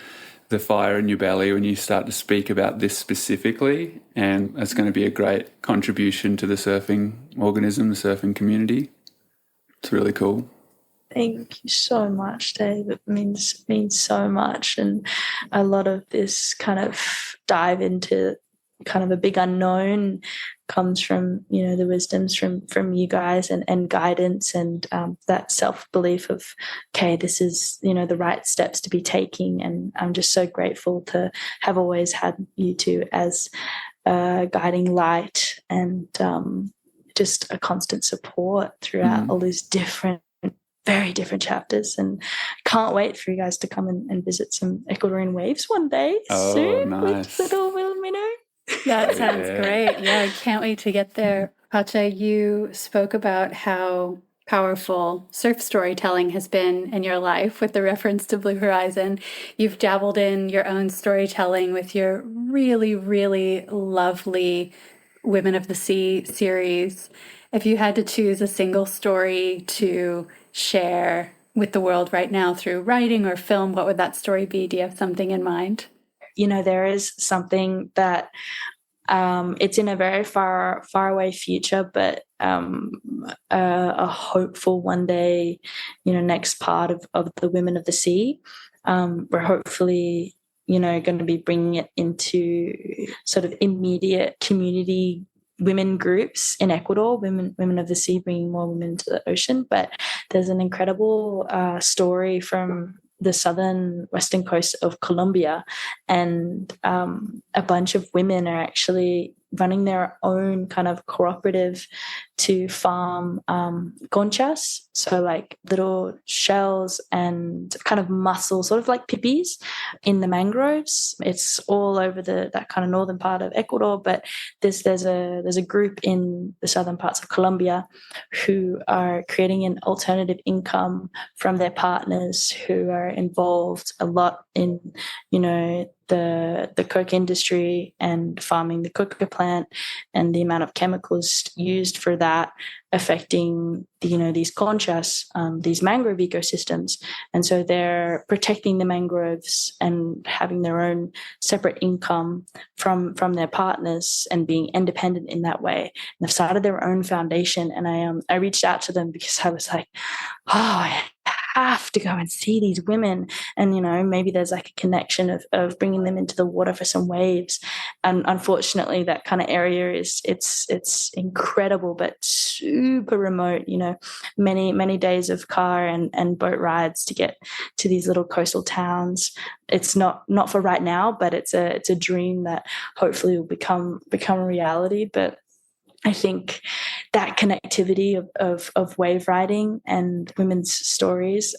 fire in your belly when you start to speak about this specifically, and that's going to be a great contribution to the surfing organism, the surfing community. It's really cool. Thank you so much, Dave. It means so much, and a lot of this kind of dive into kind of a big unknown comes from, you know, the wisdoms from you guys and guidance, and that self-belief of, okay, this is, you know, the right steps to be taking. And I'm just so grateful to have always had you two as a guiding light, and just a constant support throughout all these different very different chapters, and can't wait for you guys to come and visit some Ecuadorian waves one day soon. Nice. With little Minnow. That sounds great. Yeah, I can't wait to get there. Pacha, you spoke about how powerful surf storytelling has been in your life with the reference to Blue Horizon. You've dabbled in your own storytelling with your really, really lovely Women of the Sea series. If you had to choose a single story to share with the world right now through writing or film, what would that story be? Do you have something in mind? There is something that it's in a very far away future, but a hopeful one day, next part of the Women of the Sea. We're hopefully, going to be bringing it into sort of immediate community women groups in Ecuador, women of the sea, bringing more women to the ocean. But there's an incredible story from the southern western coast of Colombia, and a bunch of women are actually running their own kind of cooperative to farm conchas, so like little shells and kind of mussels, sort of like pippies in the mangroves. It's all over that kind of northern part of Ecuador, but there's a group in the southern parts of Colombia who are creating an alternative income from their partners who are involved a lot in the coke industry and farming the coca plant, and the amount of chemicals used for that affecting these conchas, these mangrove ecosystems. And so they're protecting the mangroves and having their own separate income from their partners and being independent in that way. And they've started their own foundation, and I reached out to them because I was like, I have to go and see these women, and maybe there's like a connection of bringing them into the water for some waves. And unfortunately that kind of area it's incredible but super remote, many days of car and boat rides to get to these little coastal towns. It's not for right now, but it's a dream that hopefully will become a reality. But I think that connectivity of wave riding and women's stories,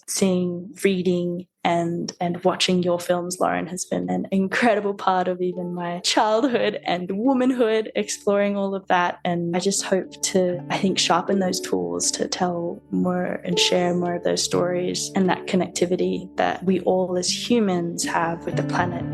reading and watching your films, Lauren, has been an incredible part of even my childhood and womanhood, exploring all of that. And I just hope to, sharpen those tools to tell more and share more of those stories and that connectivity that we all as humans have with the planet.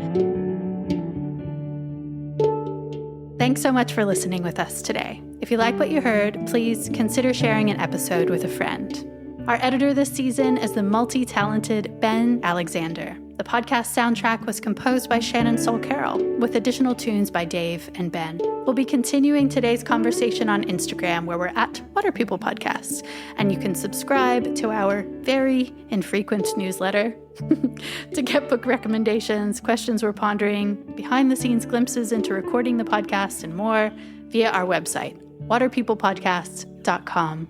Thanks so much for listening with us today. If you like what you heard, please consider sharing an episode with a friend. Our editor this season is the multi-talented Ben Alexander. The podcast soundtrack was composed by Shannon Soul Carroll, with additional tunes by Dave and Ben. We'll be continuing today's conversation on Instagram, where we're at Water People Podcasts, and you can subscribe to our very infrequent newsletter to get book recommendations, questions we're pondering, behind-the-scenes glimpses into recording the podcast, and more via our website, waterpeoplepodcasts.com.